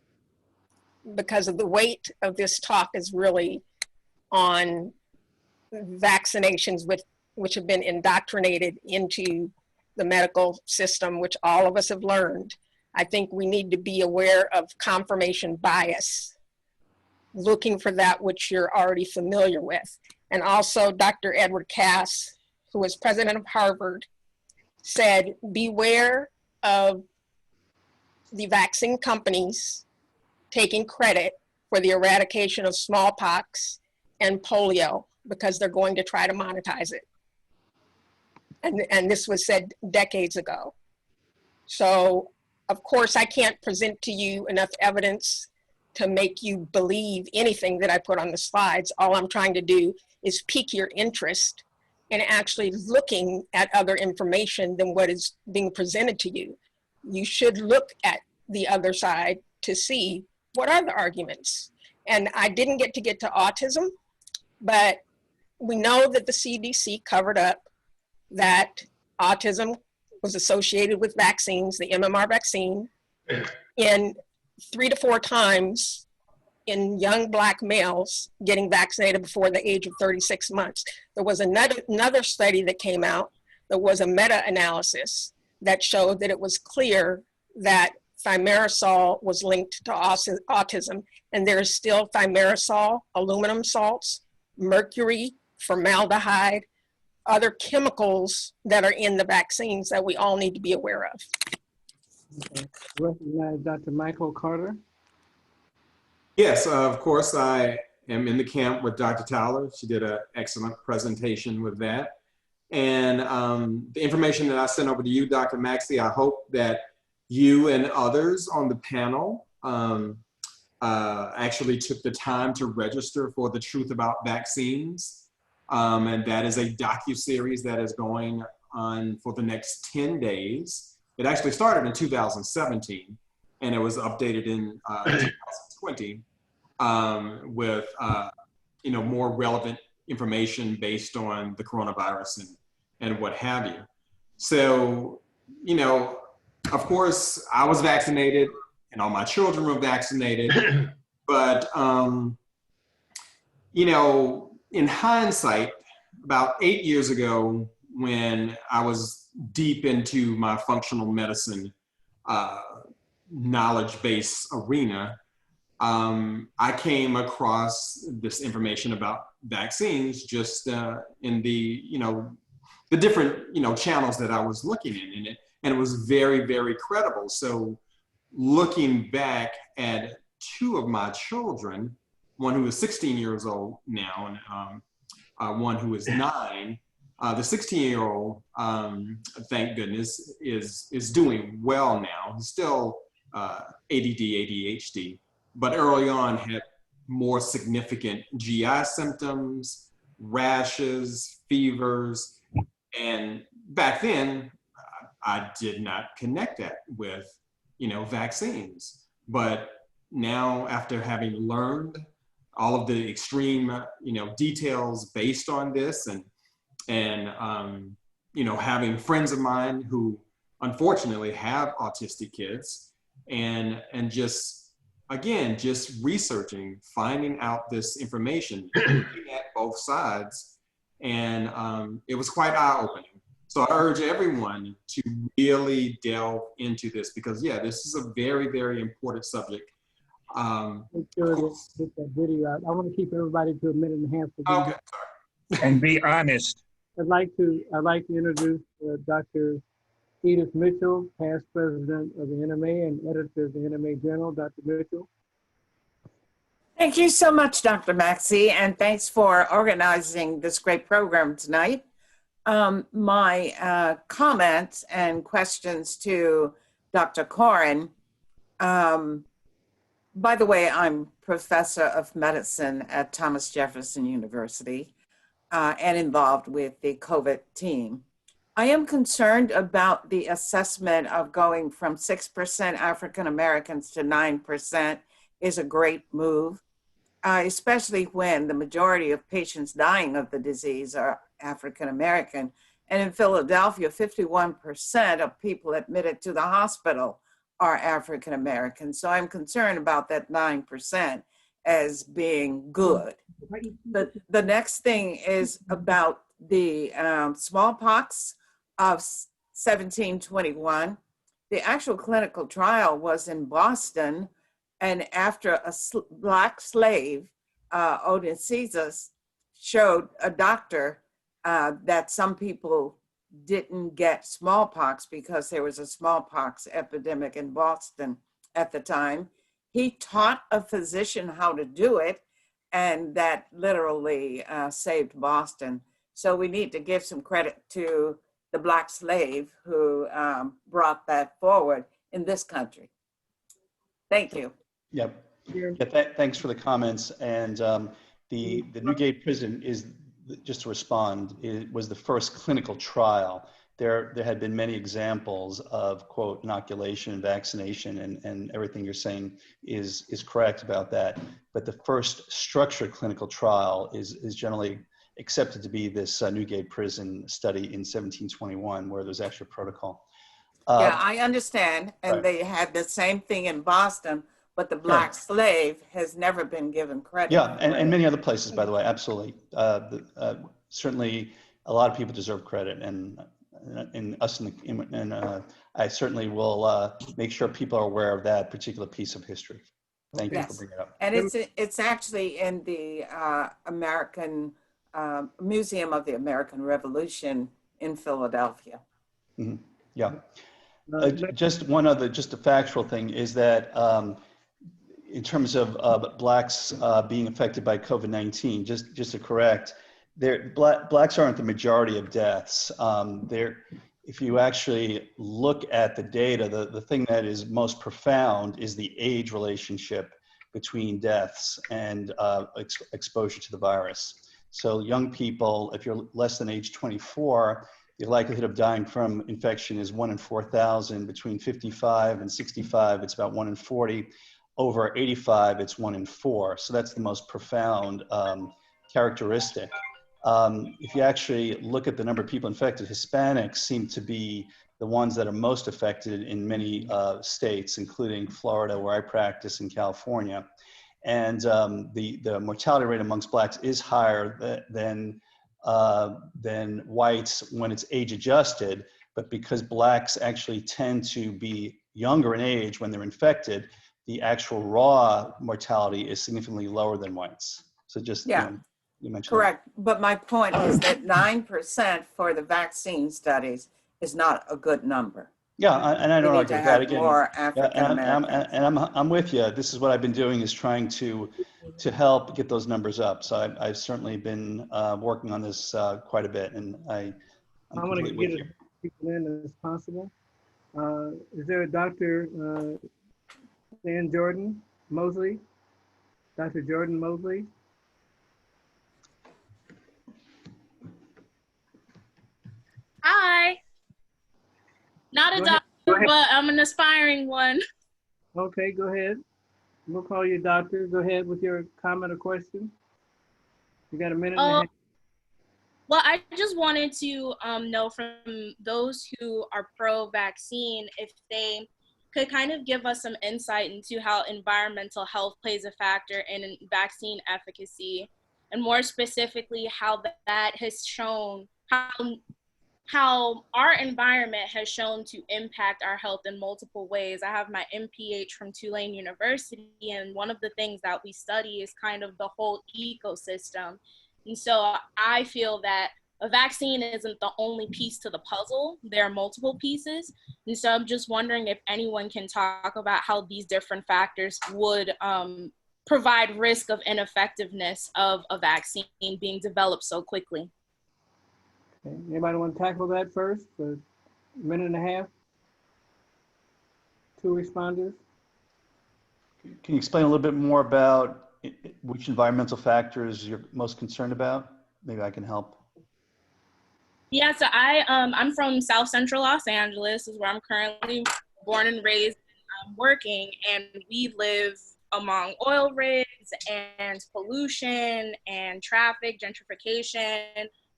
because of the weight of this talk is really on vaccinations which have been indoctrinated into the medical system, which all of us have learned. I think we need to be aware of confirmation bias, looking for that which you're already familiar with. And also Dr. Edward Cass, who was president of Harvard, said, beware of the vaccine companies taking credit for the eradication of smallpox and polio because they're going to try to monetize it. And this was said decades ago. So, of course, I can't present to you enough evidence to make you believe anything that I put on the slides. All I'm trying to do is pique your interest in actually looking at other information than what is being presented to you. You should look at the other side to see what are the arguments. And I didn't get to autism, but we know that the CDC covered up that autism was associated with vaccines, the MMR vaccine, in 3 to 4 times in young Black males getting vaccinated before the age of 36 months. There was another study that came out that was a meta-analysis that showed that it was clear that thimerosal was linked to autism, and there is still thimerosal, aluminum salts, mercury, formaldehyde, other chemicals that are in the vaccines that we all need to be aware of. Okay. Recognize Dr. Michael Carter. Yes, of course, I am in the camp with Dr. Towler. She did an excellent presentation with that. And the information that I sent over to you, Dr. Maxey, I hope that you and others on the panel actually took the time to register for The Truth About Vaccines. And that is a docuseries that is going on for the next 10 days. It actually started in 2017, and it was updated in 2020 with more relevant information based on the coronavirus and what have you. So, of course, I was vaccinated, and all my children were vaccinated, but in hindsight, about 8 years ago, when I was deep into my functional medicine knowledge base arena, I came across this information about vaccines just in the different channels that I was looking in it, and it was very, very credible. So looking back at 2 of my children, one who is 16 years old now, and one who is 9. The 16-year-old, thank goodness, is doing well now. He's still ADD, ADHD, but early on had more significant GI symptoms, rashes, fevers, and back then I did not connect that with vaccines. But now, after having learned all of the extreme, details based on this, and having friends of mine who unfortunately have autistic kids, and just researching, finding out this information, looking at both sides, and it was quite eye-opening. So I urge everyone to really delve into this because, this is a very, very important subject. Make sure to get that video out. I want to keep everybody to 1.5 minutes. Okay, sorry. And be honest. I'd like to introduce Dr. Edith Mitchell, past president of the NMA and editor of the NMA Journal. Dr. Mitchell. Thank you so much, Dr. Maxey, and thanks for organizing this great program tonight. My comments and questions to Dr. Coren. By the way, I'm professor of medicine at Thomas Jefferson University and involved with the COVID team. I am concerned about the assessment of going from 6% African Americans to 9% is a great move, especially when the majority of patients dying of the disease are African American. And in Philadelphia, 51% of people admitted to the hospital are African American. So I'm concerned about that 9% as being good. The next thing is about the smallpox of 1721. The actual clinical trial was in Boston, and after a Black slave, Odysseus, showed a doctor that some people didn't get smallpox because there was a smallpox epidemic in Boston at the time. He taught a physician how to do it, and that literally saved Boston. So we need to give some credit to the Black slave who brought that forward in this country. Thank you. Yep. Yeah, thanks for the comments. And the Newgate prison is, just to respond, it was the first clinical trial. There had been many examples of, quote, inoculation and vaccination, and everything you're saying is correct about that. But the first structured clinical trial is generally accepted to be this Newgate prison study in 1721, where there's actually a protocol. Yeah, I understand. And right. They had the same thing in Boston, but the Black slave has never been given credit. Yeah, and many other places, by the way, absolutely. Certainly, a lot of people deserve credit, and us, I certainly will make sure people are aware of that particular piece of history. Thank you for bringing it up. And it's actually in the American Museum of the American Revolution in Philadelphia. Mm-hmm. Yeah. Just one other, just a factual thing is that in terms of Blacks being affected by COVID-19, just to correct, Blacks aren't the majority of deaths. If you actually look at the data, the thing that is most profound is the age relationship between deaths and exposure to the virus. So young people, if you're less than age 24, the likelihood of dying from infection is 1 in 4,000. Between 55 and 65, it's about 1 in 40. Over 85, it's 1 in 4. So that's the most profound characteristic. If you actually look at the number of people infected, Hispanics seem to be the ones that are most affected in many states, including Florida, where I practice, in California. And the mortality rate amongst Blacks is higher than whites when it's age adjusted, but because Blacks actually tend to be younger in age when they're infected, the actual raw mortality is significantly lower than whites. So just, yeah, you mentioned correct. That. But my point is that 9% for the vaccine studies is not a good number. Yeah, and I don't argue with that again. More African Americans. And I'm with you. This is what I've been doing, is trying to help get those numbers up. So I've certainly been working on this quite a bit, and I'm want to get as many people in as possible. Is there a Dr. Jordan Mosley? Dr. Jordan Mosley? Hi. Not a doctor, but I'm an aspiring one. Okay, go ahead. We'll call you doctor. Go ahead with your comment or question. You got a minute and a half. Well, I just wanted to know from those who are pro-vaccine if they could kind of give us some insight into how environmental health plays a factor in vaccine efficacy, and more specifically how that has shown how our environment has shown to impact our health in multiple ways. I have my MPH from Tulane University, and one of the things that we study is kind of the whole ecosystem. And so I feel that a vaccine isn't the only piece to the puzzle. There are multiple pieces. And so I'm just wondering if anyone can talk about how these different factors would provide risk of ineffectiveness of a vaccine being developed so quickly. Okay. Anybody want to tackle that first? For a minute and a half? 2 responders. Can you explain a little bit more about which environmental factors you're most concerned about? Maybe I can help. Yeah, so I'm from South Central Los Angeles, is where I'm currently born and raised and working, and we live among oil rigs and pollution and traffic, gentrification,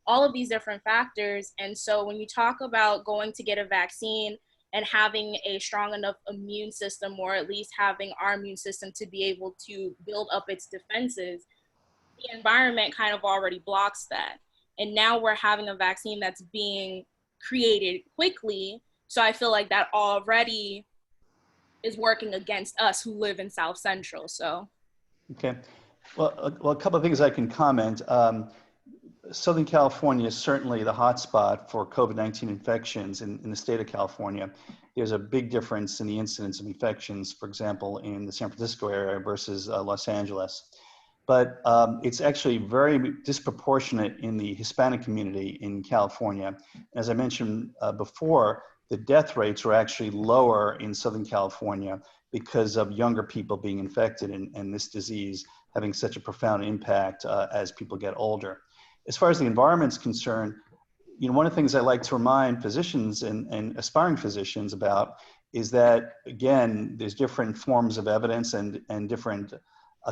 all of these different factors. And so when you talk about going to get a vaccine and having a strong enough immune system, or at least having our immune system to be able to build up its defenses, the environment kind of already blocks that. And now we're having a vaccine that's being created quickly. So I feel like that already is working against us who live in South Central. So. Okay. Well, a couple of things I can comment. Southern California is certainly the hotspot for COVID-19 infections in the state of California. There's a big difference in the incidence of infections, for example, in the San Francisco area versus Los Angeles. But it's actually very disproportionate in the Hispanic community in California. As I mentioned before, the death rates are actually lower in Southern California because of younger people being infected and this disease having such a profound impact as people get older. As far as the environment's concerned, one of the things I like to remind physicians and aspiring physicians about is that, again, there's different forms of evidence and different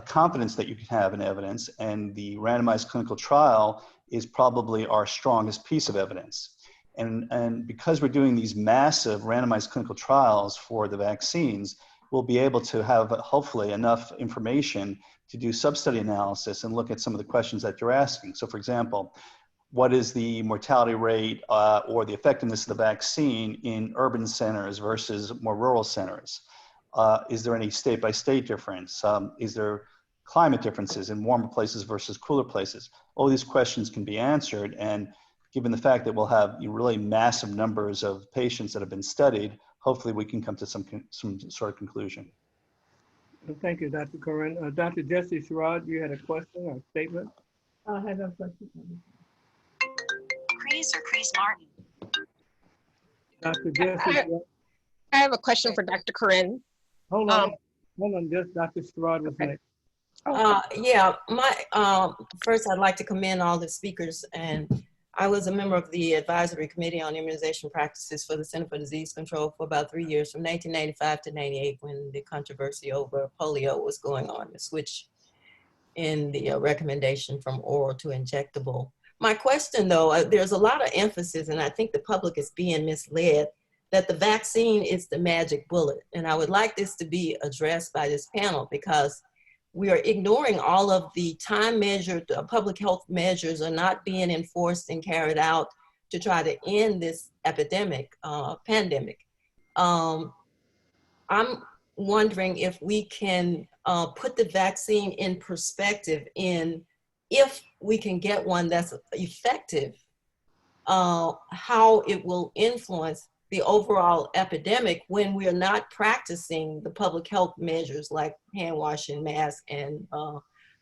confidence that you can have in evidence, and the randomized clinical trial is probably our strongest piece of evidence. And because we're doing these massive randomized clinical trials for the vaccines, we'll be able to have hopefully enough information to do sub-study analysis and look at some of the questions that you're asking. So for example, what is the mortality rate or the effectiveness of the vaccine in urban centers versus more rural centers? Is there any state-by-state difference? Is there climate differences in warmer places versus cooler places? All these questions can be answered, and given the fact that we'll have really massive numbers of patients that have been studied, hopefully we can come to some sort of conclusion. Thank you, Dr. Coren. Dr. Jesse Sherrod, you had a question or a statement? I have a question. Crease or Crease Martin? Dr. Jesse Sherrod. I have a question for Dr. Coren. Hold on, just Dr. Sherrod was next. Yeah, first I'd like to commend all the speakers, and I was a member of the advisory committee on immunization practices for the Center for Disease Control for about 3 years, from 1995 to 98, when the controversy over polio was going on, the switch in the recommendation from oral to injectable. My question though, there's a lot of emphasis, and I think the public is being misled, that the vaccine is the magic bullet. And I would like this to be addressed by this panel, because we are ignoring all of the time-measured public health measures are not being enforced and carried out to try to end this pandemic. I'm wondering if we can put the vaccine in perspective in if we can get one that's effective, how it will influence the overall epidemic when we are not practicing the public health measures like hand washing, mask, and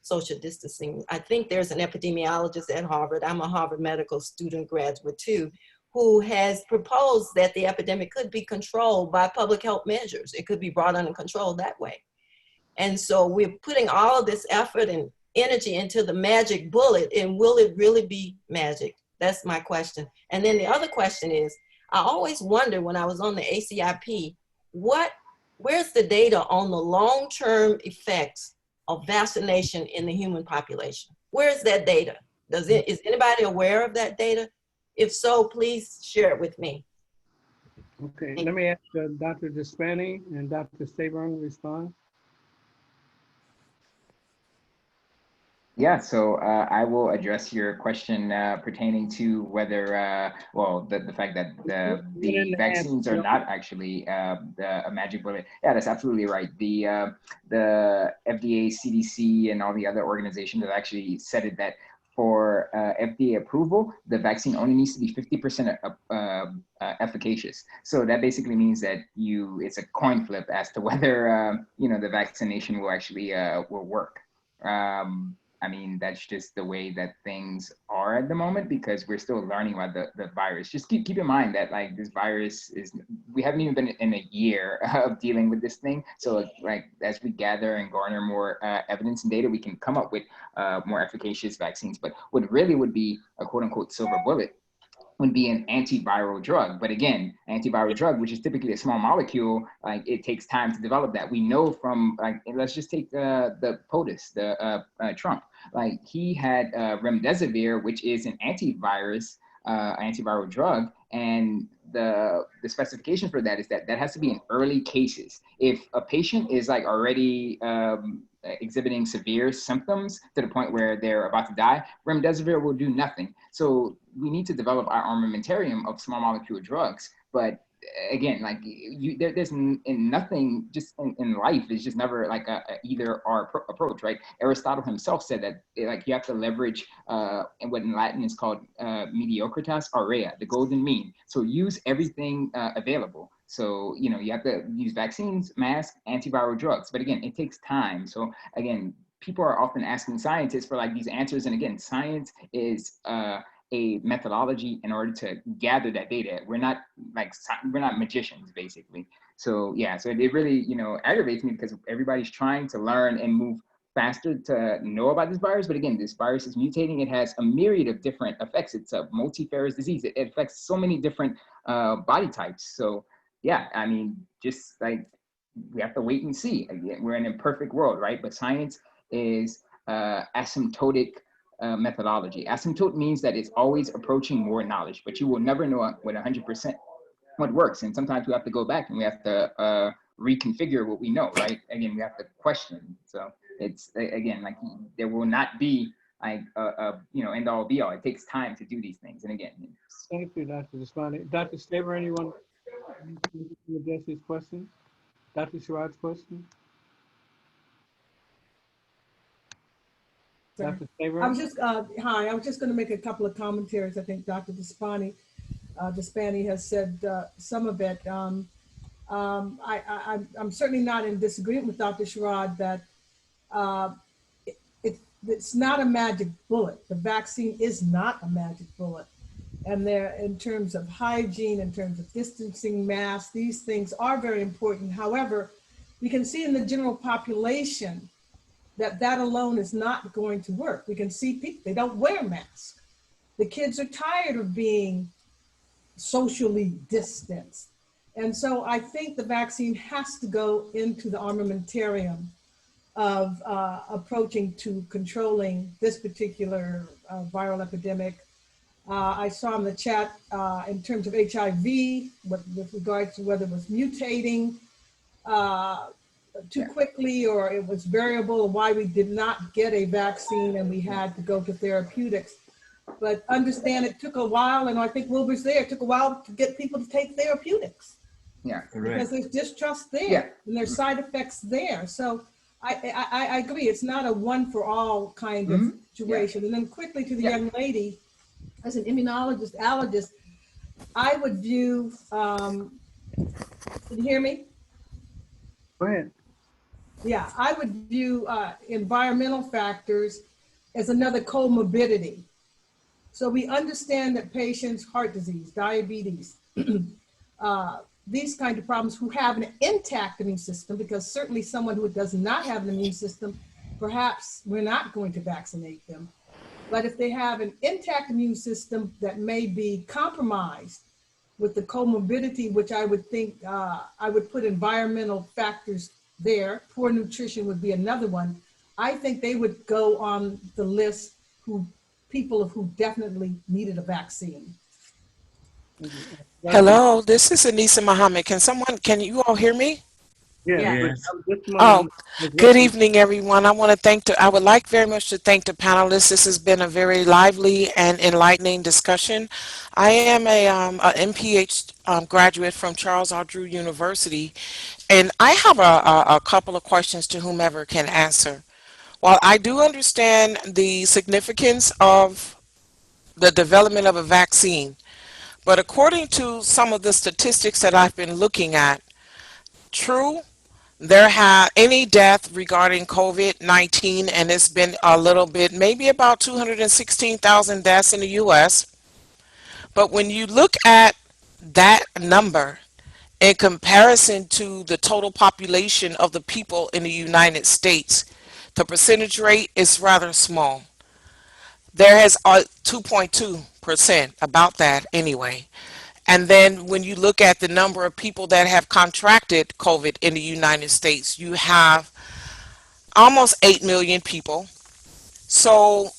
social distancing. I think there's an epidemiologist at Harvard, I'm a Harvard medical student graduate too, who has proposed that the epidemic could be controlled by public health measures. It could be brought under control that way. And so we're putting all of this effort and energy into the magic bullet, and will it really be magic? That's my question. And then the other question is, I always wonder when I was on the ACIP, where's the data on the long-term effects of vaccination in the human population? Where's that data? Is anybody aware of that data? If so, please share it with me. Okay, let me ask Dr. Despani and Dr. Saburn respond. Yeah, so I will address your question pertaining to whether, the fact that the vaccines are not actually a magic bullet. Yeah, that's absolutely right. The FDA, CDC, and all the other organizations have actually said it that for FDA approval, the vaccine only needs to be 50% efficacious. So that basically means that it's a coin flip as to whether the vaccination will actually will work. I mean, that's just the way that things are at the moment, because we're still learning about the virus. Just keep in mind that like this virus we haven't even been in a year of dealing with this thing. So like as we gather and garner more evidence and data, we can come up with more efficacious vaccines. But what really would be a quote unquote silver bullet would be an antiviral drug. But again, antiviral drug, which is typically a small molecule, like it takes time to develop that. We know from, like, let's just take the POTUS, Trump, like he had remdesivir, which is an antiviral drug, and the specification for that is that that has to be in early cases. If a patient is like already exhibiting severe symptoms to the point where they're about to die, remdesivir will do nothing. So we need to develop our armamentarium of small molecule drugs. But again, like there's nothing just in life is just never like a either or approach, right? Aristotle himself said that like you have to leverage and what in Latin is called mediocritas aurea, the golden mean. So use everything available. So, you know, you have to use vaccines, masks, antiviral drugs. But again, it takes time. So again, people are often asking scientists for like these answers. And again, science is a methodology in order to gather that data. We're not magicians, basically. So yeah, so it really, you know, aggravates me because everybody's trying to learn and move faster to know about this virus. But again, this virus is mutating. It has a myriad of different effects. It's a multifarious disease. It affects so many different body types. So yeah, I mean, just like we have to wait and see. Again, we're in an imperfect world, right? But science is asymptotic methodology. Asymptote means that it's always approaching more knowledge, but you will never know what 100% what works. And sometimes we have to go back and we have to reconfigure what we know, right? Again, we have to question. So it's, again, like there will not be like you know, end all be all. It takes time to do these things. And again, Thank you, Dr. Despani. Dr. Staver, anyone to address his question? Dr. Sherrod's question? Sorry. Dr. Staver? I was just, hi, I was just going to make a couple of commentaries. I think Dr. Despani has said some of it. I'm certainly not in disagreement with Dr. Sherrod that it's not a magic bullet. The vaccine is not a magic bullet. And there, in terms of hygiene, in terms of distancing, masks, these things are very important. However, we can see in the general population that alone is not going to work. We can see people, they don't wear masks. The kids are tired of being socially distanced. And so I think the vaccine has to go into the armamentarium of approaching to controlling this particular viral epidemic. I saw in the chat in terms of HIV, with regard to whether it was mutating too quickly or it was variable, and why we did not get a vaccine and we had to go to therapeutics. But understand it took a while, and I think Wilbur's there, it took a while to get people to take therapeutics. Yeah, because there's distrust there, yeah, and there's side effects there. So I agree, it's not a one for all kind of situation. Yeah. And then quickly to the young lady, as an immunologist, allergist, I would view, can you hear me? Go ahead. Yeah, I would view environmental factors as another comorbidity. So we understand that patients, heart disease, diabetes, these kind of problems who have an intact immune system, because certainly someone who does not have an immune system, perhaps we're not going to vaccinate them. But if they have an intact immune system that may be compromised with the comorbidity, which I would think, I would put environmental factors there, poor nutrition would be another one. I think they would go on the list people who definitely needed a vaccine. Hello, this is Anisa Muhammad. Can you all hear me? Yeah. Oh, good evening, everyone. I would like very much to thank the panelists. This has been a very lively and enlightening discussion. I am a MPH graduate from Charles R. Drew University, and I have a couple of questions to whomever can answer. While I do understand the significance of the development of a vaccine, but according to some of the statistics that I've been looking at, true, there have any death regarding COVID-19, and it's been a little bit, maybe about 216,000 deaths in the US. But when you look at that number in comparison to the total population of the people in the United States, the percentage rate is rather small. There has 2.2 98%, about that anyway. And then when you look at the number of people that have contracted COVID in the United States, you have almost 8 million people. So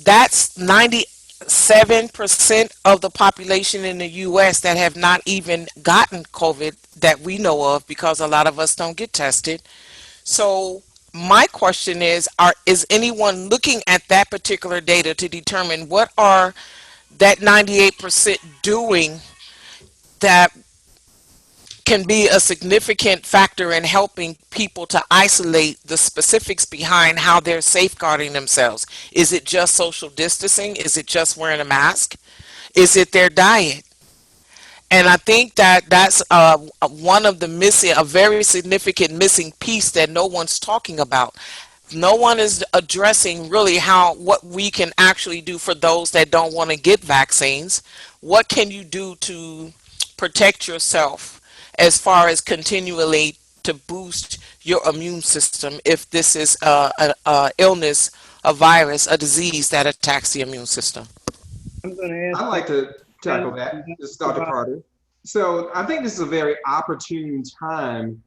that's 97% of the population in the US that have not even gotten COVID that we know of, because a lot of us don't get tested. So my question is anyone looking at that particular data to determine what are that 98% doing that can be a significant factor in helping people to isolate the specifics behind how they're safeguarding themselves? Is it just social distancing? Is it just wearing a mask? Is it their diet? And I think that that's one of the missing, a very significant missing piece that no one's talking about. No one is addressing really what we can actually do for those that don't want to get vaccines. What can you do to protect yourself as far as continually to boost your immune system if this is a illness, a virus, a disease that attacks the immune system? I'm going to ask. I'd like to tackle that. This is Dr. Carter. So I think this is a very opportune time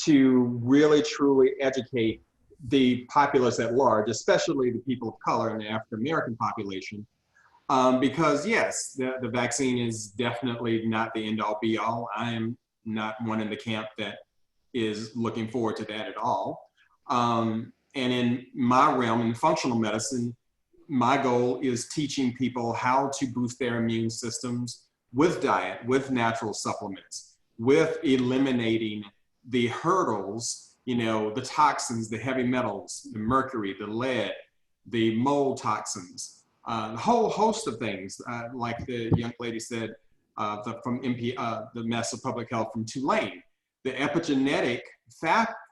to really truly educate the populace at large, especially the people of color and the African American population, because yes, the vaccine is definitely not the end all be all. I am not one in the camp that is looking forward to that at all. And in my realm, in functional medicine, my goal is teaching people how to boost their immune systems with diet, with natural supplements, with eliminating the hurdles, the toxins, the heavy metals, the mercury, the lead, the mold toxins, a whole host of things, like the young lady said, the Mass of Public Health from Tulane, the epigenetic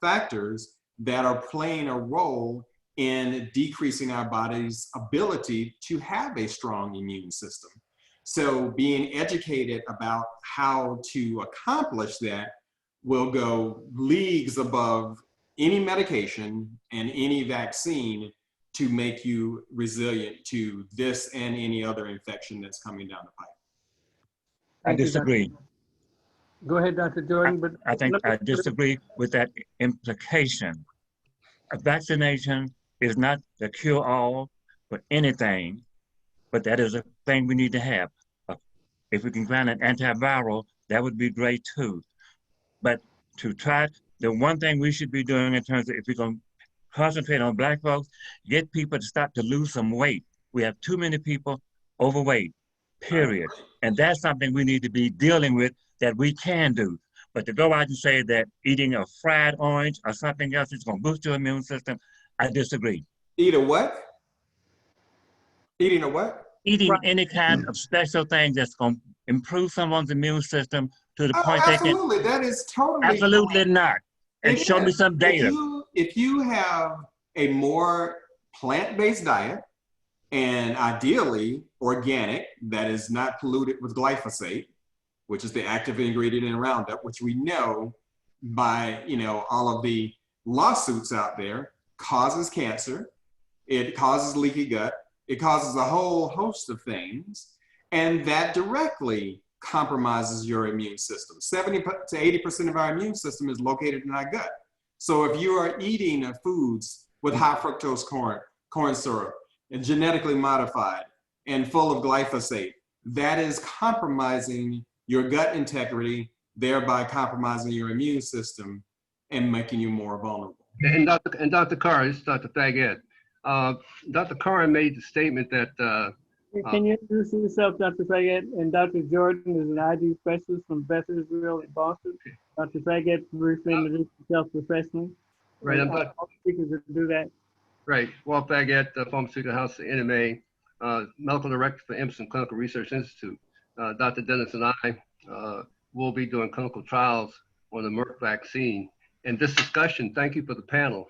factors that are playing a role in decreasing our body's ability to have a strong immune system. So being educated about how to accomplish that will go leagues above any medication and any vaccine to make you resilient to this and any other infection that's coming down the pipe. I disagree. Go ahead, Dr. Jordan. But I think I disagree with that implication. A vaccination is not the cure-all for anything, but that is a thing we need to have. If we can find an antiviral, that would be great too. But the one thing we should be doing in terms of, if we're going to concentrate on Black folks, get people to start to lose some weight. We have too many people overweight, period. And that's something we need to be dealing with that we can do. But to go out and say that eating a fried orange or something else is going to boost your immune system, I disagree. Eat a what? Eating a what? Eating any kind of special thing that's going to improve someone's immune system to the point absolutely. They can. That is totally. Absolutely not. And show me some data. If you have a more plant-based diet, and ideally organic, that is not polluted with glyphosate, which is the active ingredient in Roundup, which we know by all of the lawsuits out there, causes cancer, it causes leaky gut, it causes a whole host of things, and that directly compromises your immune system. 70 to 80% of our immune system is located in our gut. So if you are eating foods with high fructose corn syrup and genetically modified and full of glyphosate, that is compromising your gut integrity, thereby compromising your immune system and making you more vulnerable. And Dr. Coren, this is Dr. Thaget. Dr. Coren made the statement that can you introduce yourself, Dr. Thaget? And Dr. Jordan is an ID specialist from Beth Israel in Boston. Dr. Thaget briefly introduced himself professionally. Right, I'm all speakers to do that. Right, Walt Thaget, Pharmaceutical House at NMA, Medical Director for Emerson Clinical Research Institute. Dr. Dennis and I will be doing clinical trials on the Merck vaccine. And this discussion, thank you for the panel.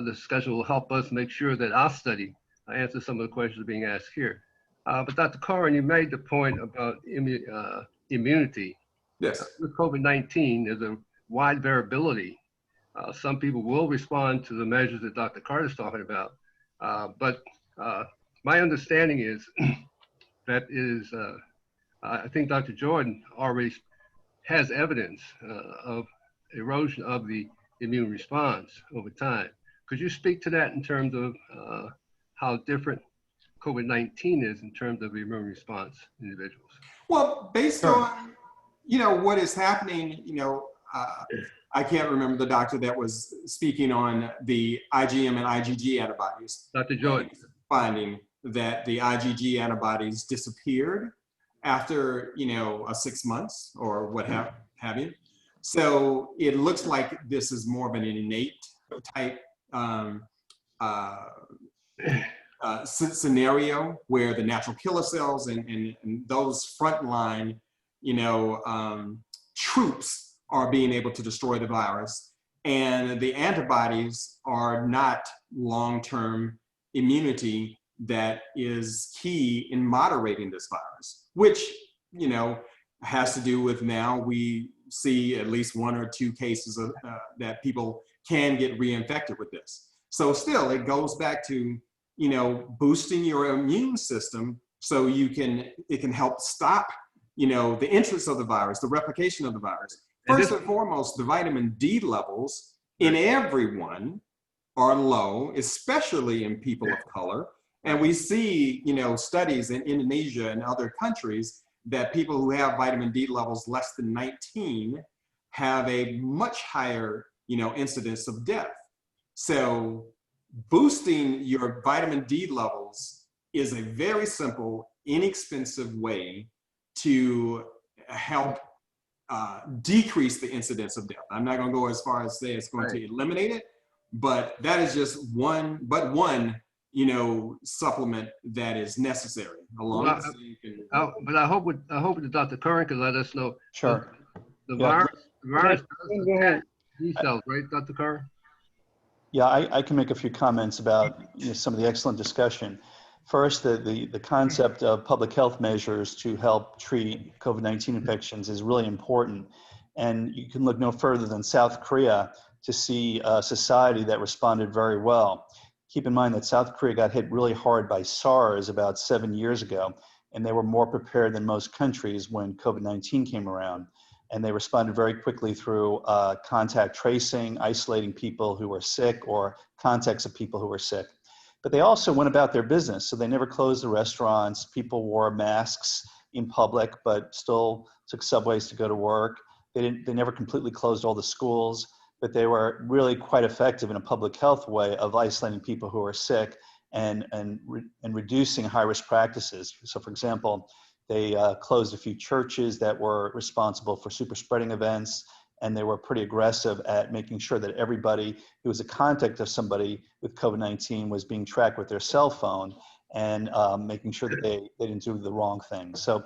This discussion will help us make sure that our study answers some of the questions being asked here. But Dr. Coren, you made the point about immunity. Yes. With COVID-19, there's a wide variability. Some people will respond to the measures that Dr. Carter is talking about. But my understanding is that is, I think Dr. Jordan already has evidence of erosion of the immune response over time. Could you speak to that in terms of how different COVID-19 is in terms of immune response in individuals? Well, based on, what is happening, I can't remember the doctor that was speaking on the IgM and IgG antibodies. Dr. Jordan. Finding that the IgG antibodies disappeared after, 6 months or what have you. So it looks like this is more of an innate type scenario where the natural killer cells and those frontline, troops are being able to destroy the virus, and the antibodies are not long-term immunity that is key in moderating this virus, which, has to do with now we see at least 1 or 2 cases of that people can get reinfected with this. So still, it goes back to, boosting your immune system so it can help stop, the entrance of the virus, the replication of the virus. First and foremost, the vitamin D levels in everyone are low, especially in people of color. And we see, studies in Indonesia and other countries that people who have vitamin D levels less than 19 have a much higher, incidence of death. So boosting your vitamin D levels is a very simple, inexpensive way to help decrease the incidence of death. I'm not going to go as far as say it's going to eliminate it, but that is just one supplement that is necessary. But I hope that Dr. Coren can let us know. Sure. The virus does attack B cells, right, Dr. Coren? Yeah, I can make a few comments about some of the excellent discussion. First, the concept of public health measures to help treat COVID-19 infections is really important. And you can look no further than South Korea to see a society that responded very well. Keep in mind that South Korea got hit really hard by SARS about 7 years ago, and they were more prepared than most countries when COVID-19 came around. And they responded very quickly through contact tracing, isolating people who were sick or contacts of people who were sick. But they also went about their business. So they never closed the restaurants. People wore masks in public, but still took subways to go to work. They never completely closed all the schools, but they were really quite effective in a public health way of isolating people who are sick and reducing high-risk practices. So for example, they closed a few churches that were responsible for super spreading events, and they were pretty aggressive at making sure that everybody who was a contact of somebody with COVID-19 was being tracked with their cell phone, and making sure that they didn't do the wrong thing. So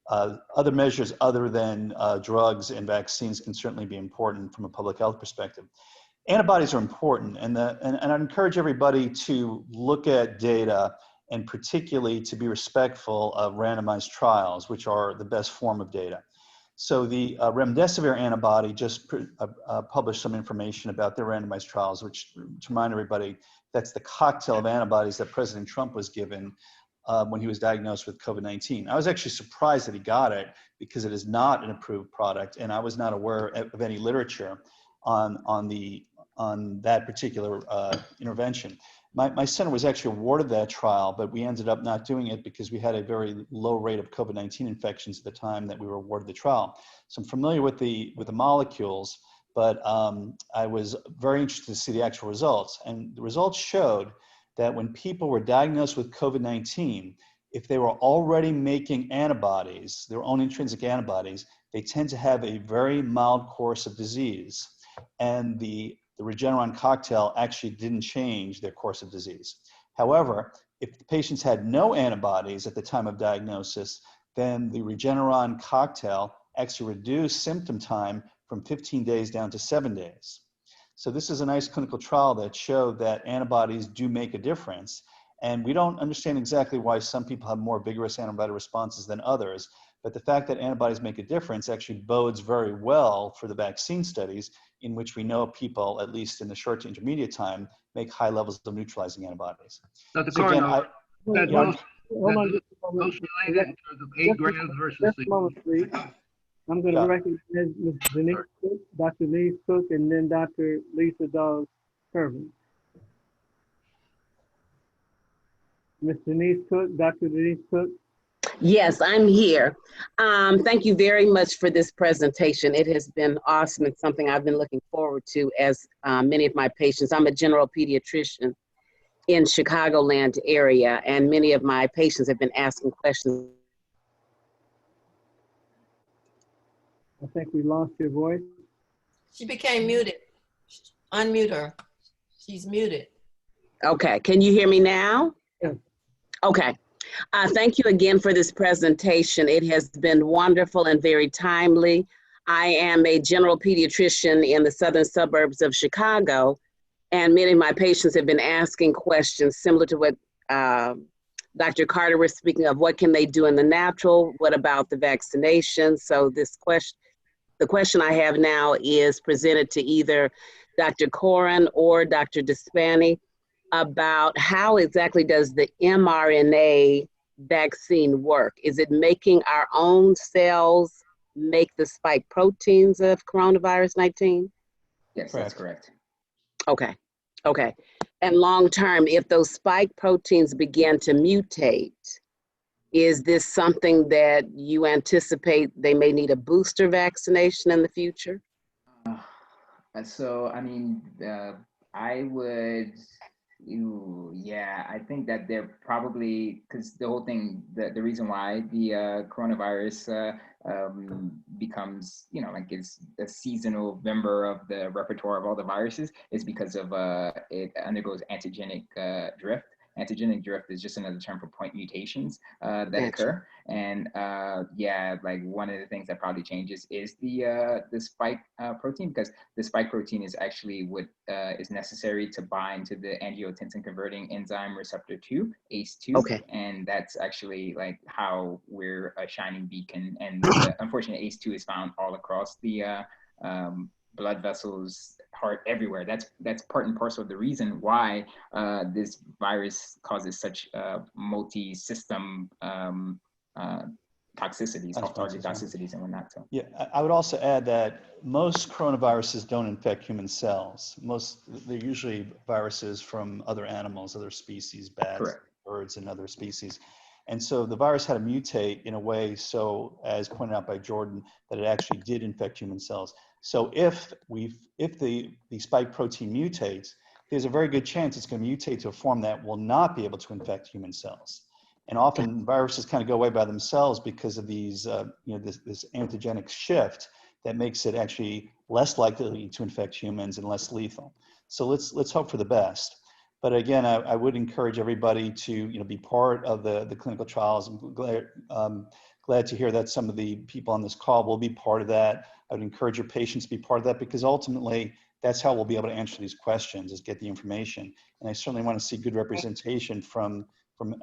other measures other than drugs and vaccines can certainly be important from a public health perspective. Antibodies are important, and I encourage everybody to look at data, and particularly to be respectful of randomized trials, which are the best form of data. So the remdesivir antibody just published some information about their randomized trials, which, to remind everybody, that's the cocktail of antibodies that President Trump was given when he was diagnosed with COVID-19. I was actually surprised that he got it because it is not an approved product, and I was not aware of any literature on that particular intervention. My center was actually awarded that trial, but we ended up not doing it because we had a very low rate of COVID-19 infections at the time that we were awarded the trial. So I'm familiar with the molecules, but I was very interested to see the actual results. And the results showed that when people were diagnosed with COVID-19, if they were already making antibodies, their own intrinsic antibodies, they tend to have a very mild course of disease. And the Regeneron cocktail actually didn't change their course of disease. However, if the patients had no antibodies at the time of diagnosis, then the Regeneron cocktail actually reduced symptom time from 15 days down to 7 days. So this is a nice clinical trial that showed that antibodies do make a difference. And we don't understand exactly why some people have more vigorous antibody responses than others. But the fact that antibodies make a difference actually bodes very well for the vaccine studies, in which we know people, at least in the short to intermediate time, make high levels of neutralizing antibodies. Dr. So Coren, again, moment. Most related in terms of 8 grams versus Just the. a moment, please. I'm going to Yeah. recognize Ms. Denise Cook, Dr. Denise Cook, and then Dr. Lisa Dawes Kervin. Ms. Denise Cook, Dr. Denise Cook. Yes, I'm here. Thank you very much for this presentation. It has been awesome. It's something I've been looking forward to as many of my patients. I'm a general pediatrician in Chicagoland area, and many of my patients have been asking questions. I think we lost your voice. She became muted. Unmute her. She's muted. Okay, can you hear me now? Yes. Okay. Thank you again for this presentation. It has been wonderful and very timely. I am a general pediatrician in the southern suburbs of Chicago, and many of my patients have been asking questions similar to what Dr. Carter was speaking of. What can they do in the natural? What about the vaccination? So the question I have now is presented to either Dr. Coren or Dr. Despani about how exactly does the mRNA vaccine work? Is it making our own cells make the spike proteins of coronavirus 19? Yes, that's correct. Okay, okay. And long term, if those spike proteins begin to mutate, is this something that you anticipate they may need a booster vaccination in the future? So, I mean, I would, yeah, I think that they're probably, because the whole thing, the reason why the coronavirus becomes, like it's a seasonal member of the repertoire of all the viruses is because of it undergoes antigenic drift. Antigenic drift is just another term for point mutations that occur. And yeah, like one of the things that probably changes is the spike protein, because the spike protein is actually what is necessary to bind to the angiotensin converting enzyme receptor 2, ACE2. Okay. And that's actually like how we're a shining beacon. And unfortunately, ACE2 is found all across the blood vessels, heart, everywhere. That's part and parcel of the reason why this virus causes such multi-system toxicities, off-target toxicities and whatnot. So. Yeah, I would also add that most coronaviruses don't infect human cells. They're usually viruses from other animals, other species, bats, correct, birds, and other species. And so the virus had to mutate in a way, so as pointed out by Jordan, that it actually did infect human cells. So if the spike protein mutates, there's a very good chance it's going to mutate to a form that will not be able to infect human cells. And often viruses kind of go away by themselves because of these, this antigenic shift that makes it actually less likely to infect humans and less lethal. So let's hope for the best. But again, I would encourage everybody to be part of the clinical trials. I'm glad to hear that some of the people on this call will be part of that. I would encourage your patients to be part of that, because ultimately that's how we'll be able to answer these questions, is get the information. And I certainly want to see good representation from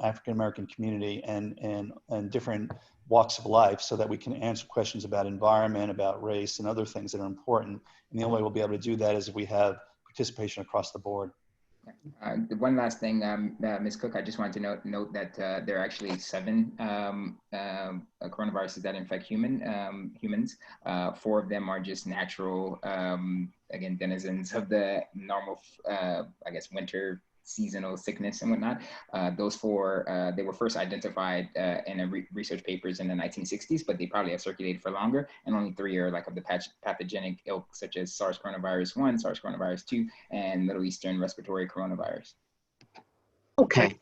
African-American community and different walks of life, so that we can answer questions about environment, about race, and other things that are important. And the only way we'll be able to do that is if we have participation across the board. One last thing, Ms. Cook, I just wanted to note that there are actually 7 coronaviruses that infect humans. 4 of them are just natural, again, denizens of the normal, I guess, winter seasonal sickness and whatnot. Those 4, they were first identified in research papers in the 1960s, but they probably have circulated for longer. And only 3 are like of the pathogenic ilk, such as SARS coronavirus 1, SARS coronavirus 2, and Middle Eastern respiratory coronavirus. Okay,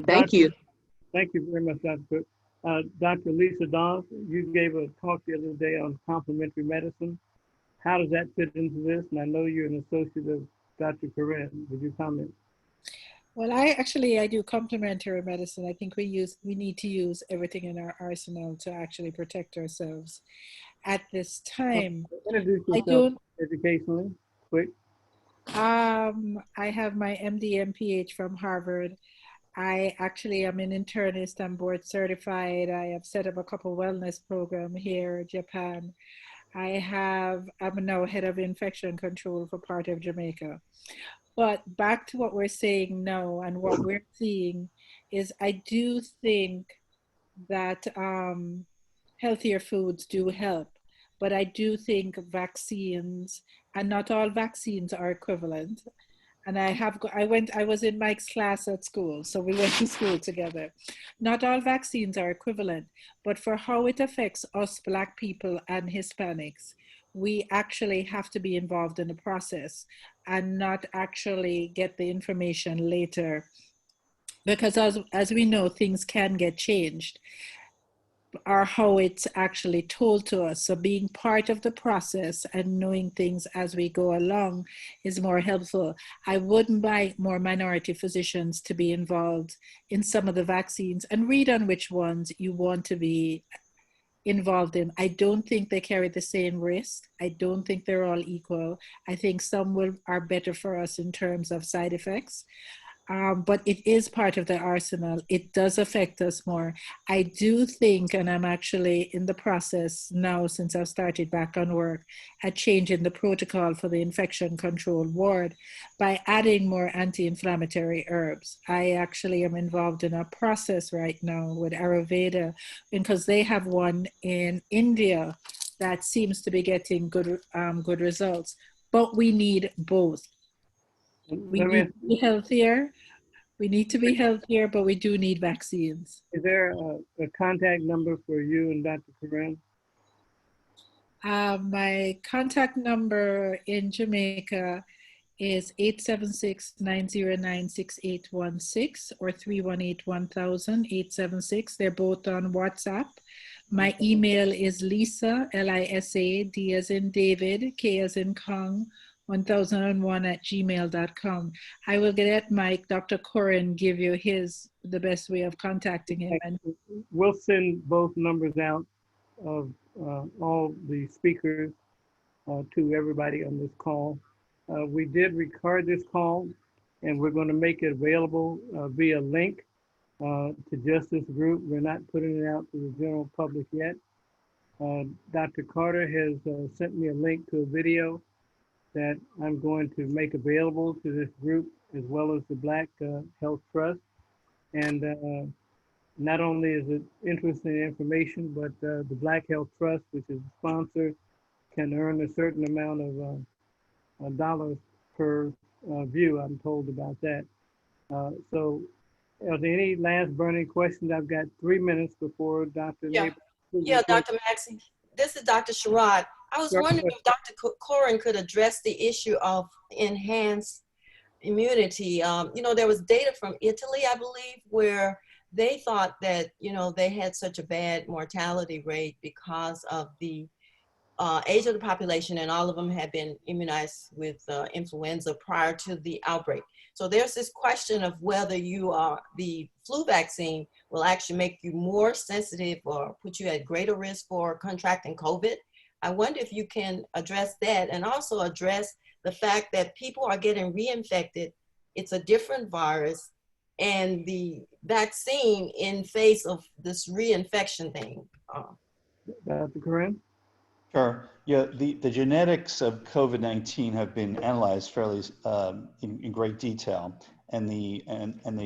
thank you. Thank you very much, Dr. Cook. Dr. Lisa Dawes, you gave a talk the other day on complementary medicine. How does that fit into this? And I know you're an associate of Dr. Coren. Would you comment? Well, I do complementary medicine. I think we need to use everything in our arsenal to actually protect ourselves. At this time, introduce yourself educationally, quick. I have my MD MPH from Harvard. I actually am an internist. I'm board certified. I have set up a couple wellness programs here in Japan. I'm now head of infection control for part of Jamaica. But back to what we're saying now, and what we're seeing is, I do think that healthier foods do help. But I do think vaccines, and not all vaccines are equivalent. And I was in Mike's class at school, so we went to school together. Not all vaccines are equivalent, but for how it affects us Black people and Hispanics, we actually have to be involved in the process and not actually get the information later. Because as we know, things can get changed, or how it's actually told to us. So being part of the process and knowing things as we go along is more helpful. I wouldn't like more minority physicians to be involved in some of the vaccines and read on which ones you want to be involved in. I don't think they carry the same risk. I don't think they're all equal. I think some are better for us in terms of side effects. But it is part of the arsenal. It does affect us more. I do think, and I'm actually in the process now since I've started back on work, at changing the protocol for the infection control ward by adding more anti-inflammatory herbs. I actually am involved in a process right now with Ayurveda because they have one in India that seems to be getting good results. But we need both. We need to be healthier. We need to be healthier, but we do need vaccines. Is there a contact number for you and Dr. Coren? My contact number in Jamaica is 876-909-6816 or 318-1000, 876. They're both on WhatsApp. My email is Lisa, Lisa, D as in David, K as in Kong, 1001@gmail.com. I will get Mike, Dr. Coren, give you the best way of contacting him. And we'll send both numbers out of all the speakers to everybody on this call. We did record this call, and we're going to make it available via link to just this group. We're not putting it out to the general public yet. Dr. Carter has sent me a link to a video that I'm going to make available to this group, as well as the Black Health Trust. And not only is it interesting information, but the Black Health Trust, which is a sponsor, can earn a certain amount of dollars per view. I'm told about that. So are there any last burning questions? I've got 3 minutes before Dr. Yeah, Dr. Maxey, this is Dr. Sherrod. I was wondering if Dr. Coren could address the issue of enhanced immunity. There was data from Italy, I believe, where they thought that, they had such a bad mortality rate because of the age of the population, and all of them had been immunized with influenza prior to the outbreak. So there's this question of whether the flu vaccine will actually make you more sensitive or put you at greater risk for contracting COVID. I wonder if you can address that, and also address the fact that people are getting reinfected. It's a different virus, and the vaccine in face of this reinfection thing. Dr. Coren? Sure. Yeah, the genetics of COVID-19 have been analyzed fairly in great detail, and the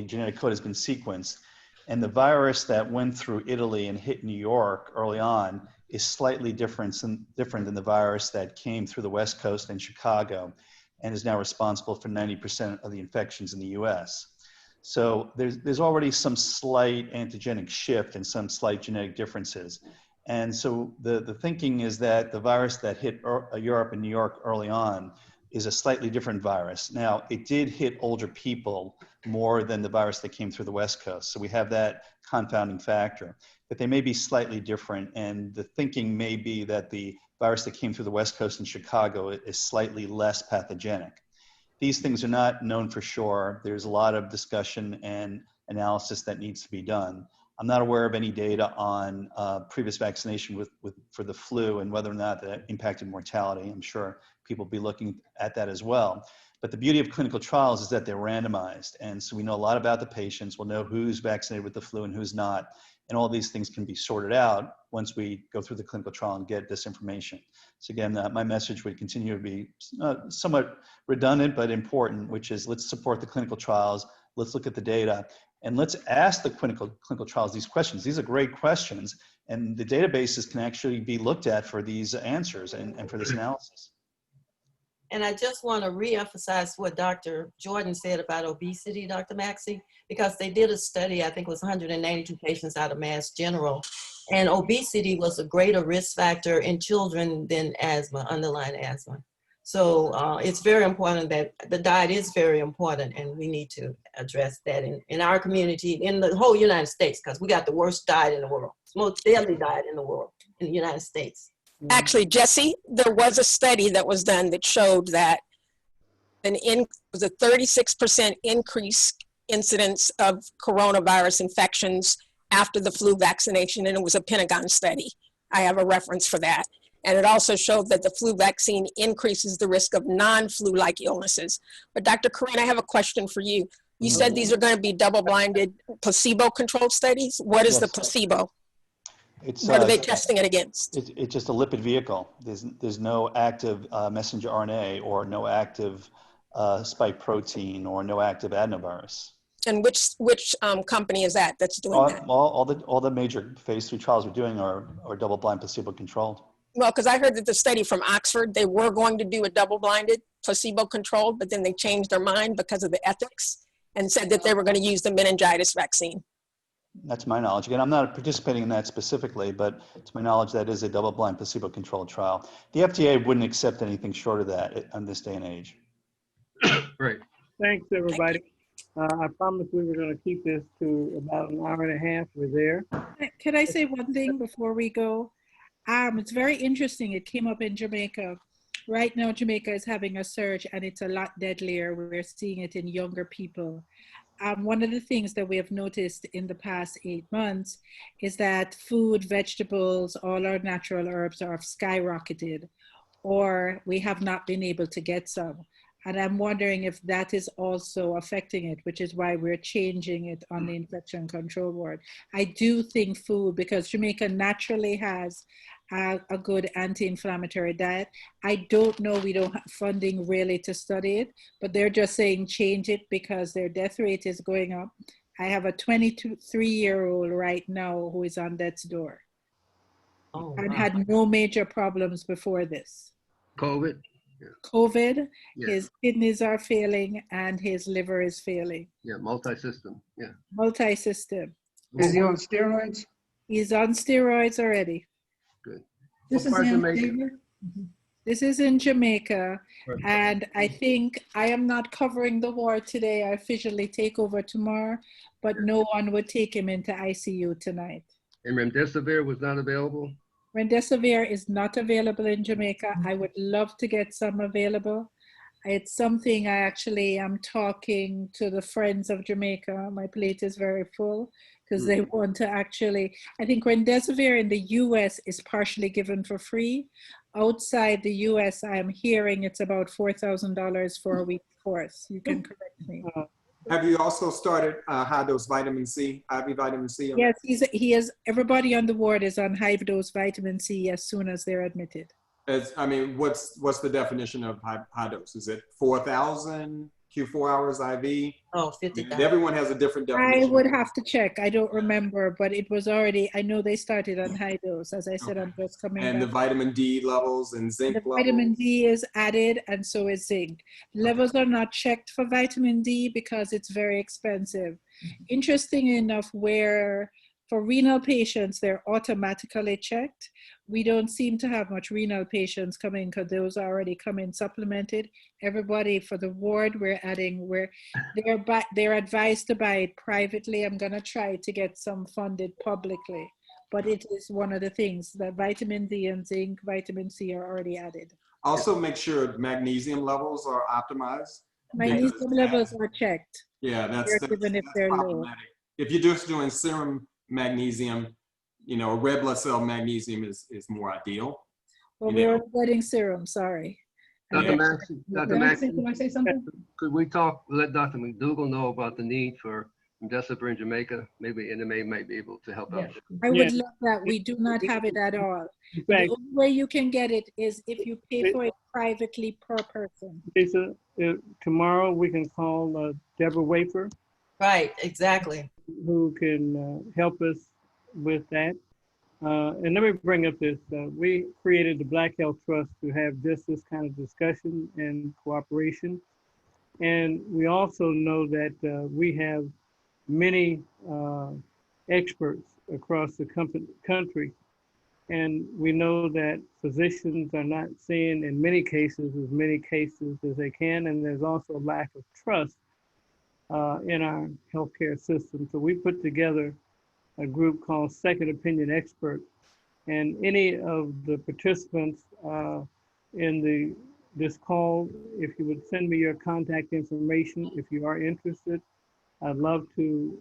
genetic code has been sequenced. And the virus that went through Italy and hit New York early on is slightly different than the virus that came through the West Coast and Chicago, and is now responsible for 90% of the infections in the US. So there's already some slight antigenic shift and some slight genetic differences. And so the thinking is that the virus that hit Europe and New York early on is a slightly different virus. Now, it did hit older people more than the virus that came through the West Coast. So we have that confounding factor, but they may be slightly different. And the thinking may be that the virus that came through the West Coast in Chicago is slightly less pathogenic. These things are not known for sure. There's a lot of discussion and analysis that needs to be done. I'm not aware of any data on previous vaccination for the flu and whether or not that impacted mortality. I'm sure people will be looking at that as well. But the beauty of clinical trials is that they're randomized. And so we know a lot about the patients. We'll know who's vaccinated with the flu and who's not. And all these things can be sorted out once we go through the clinical trial and get this information. So again, my message would continue to be somewhat redundant, but important, which is let's support the clinical trials. Let's look at the data. And let's ask the clinical trials these questions. These are great questions, and the databases can actually be looked at for these answers and for this analysis. And I just want to reemphasize what Dr. Jordan said about obesity, Dr. Maxey, because they did a study, I think it was 192 patients out of Mass General, and obesity was a greater risk factor in children than asthma, underlying asthma. So it's very important that the diet is very important, and we need to address that in our community, in the whole United States, because we got the worst diet in the world. It's the most deadly diet in the world, in the United States. Actually, Jesse, there was a study that was done that showed that was a 36% increase incidence of coronavirus infections after the flu vaccination, and it was a Pentagon study. I have a reference for that. And it also showed that the flu vaccine increases the risk of non-flu-like illnesses. But Dr. Coren, I have a question for you. You said these are going to be double-blinded, placebo-controlled studies. What is the placebo? What are they testing it against? It's just a lipid vehicle. There's no active messenger RNA or no active spike protein or no active adenovirus. And which company is that that's doing that? All the major phase 3 trials we're doing are double-blind placebo-controlled. Well, because I heard that the study from Oxford, they were going to do a double-blinded, placebo-controlled, but then they changed their mind because of the ethics and said that they were going to use the meningitis vaccine. That's my knowledge. Again, I'm not participating in that specifically, but to my knowledge, that is a double-blind placebo-controlled trial. The FDA wouldn't accept anything short of that in this day and age. Great. Thanks, everybody. I promised we were going to keep this to about an hour and a half. We're there. Can I say one thing before we go? It's very interesting. It came up in Jamaica. Right now, Jamaica is having a surge, and it's a lot deadlier. We're seeing it in younger people. One of the things that we have noticed in the past 8 months is that food, vegetables, all our natural herbs are skyrocketed, or we have not been able to get some. And I'm wondering if that is also affecting it, which is why we're changing it on the infection control board. I do think food, because Jamaica naturally has a good anti-inflammatory diet. I don't know, we don't have funding really to study it, but they're just saying change it because their death rate is going up. I have a 23-year-old right now who is on death's door and had no major problems before this. COVID? Yeah. COVID, yeah. His kidneys are failing and his liver is failing. Yeah, multi-system, yeah. Multi-system. Is he on steroids? He's on steroids already. Good. This is in Jamaica. This is in Jamaica, and I think I am not covering the ward today. I officially take over tomorrow, but no one would take him into ICU tonight. And remdesivir was not available? Remdesivir is not available in Jamaica. I would love to get some available. It's something I actually am talking to the Friends of Jamaica. My plate is very full because they want to actually, I think remdesivir in the US is partially given for free. Outside the US, I'm hearing it's about $4,000 for a week course. You can correct me. Have you also started high-dose vitamin C, IV vitamin C? Yes, he is. Everybody on the ward is on high-dose vitamin C as soon as they're admitted. I mean, what's the definition of high dose? Is it 4,000 Q4 hours IV? Oh, 50,000. Everyone has a different definition. I would have to check. I don't remember, but it was already, I know they started on high dose. As I said, I'm just coming back. And the vitamin D levels and zinc levels? Vitamin D is added, and so is zinc. Levels are not checked for vitamin D because it's very expensive. Interesting enough, where for renal patients, they're automatically checked. We don't seem to have much renal patients coming because those already come in supplemented. Everybody for the ward, we're adding, they're advised to buy it privately. I'm gonna try to get some funded publicly, but it is one of the things that vitamin D and zinc, vitamin C are already added. Also make sure magnesium levels are optimized. Magnesium levels are checked. Yeah, that's problematic. If you're just doing serum magnesium, you know, red blood cell magnesium is more ideal. Well, we're getting serum, sorry. Dr. Maxey, can I say something? Could we let Dr. McDougall know about the need for remdesivir in Jamaica? Maybe NMA might be able to help out. I would love that. We do not have it at all. The only way you can get it is if you pay for it privately per person. Lisa, tomorrow we can call Deborah Wafer. Right, exactly. who can help us with that. And let me bring up this. We created the Black Health Trust to have just this kind of discussion and cooperation. And we also know that we have many experts across the country. And we know that physicians are not seeing, in many cases, as many cases as they can. And there's also a lack of trust in our healthcare system. So we put together a group called Second Opinion Expert. And any of the participants in this call, if you would send me your contact information, if you are interested, I'd love to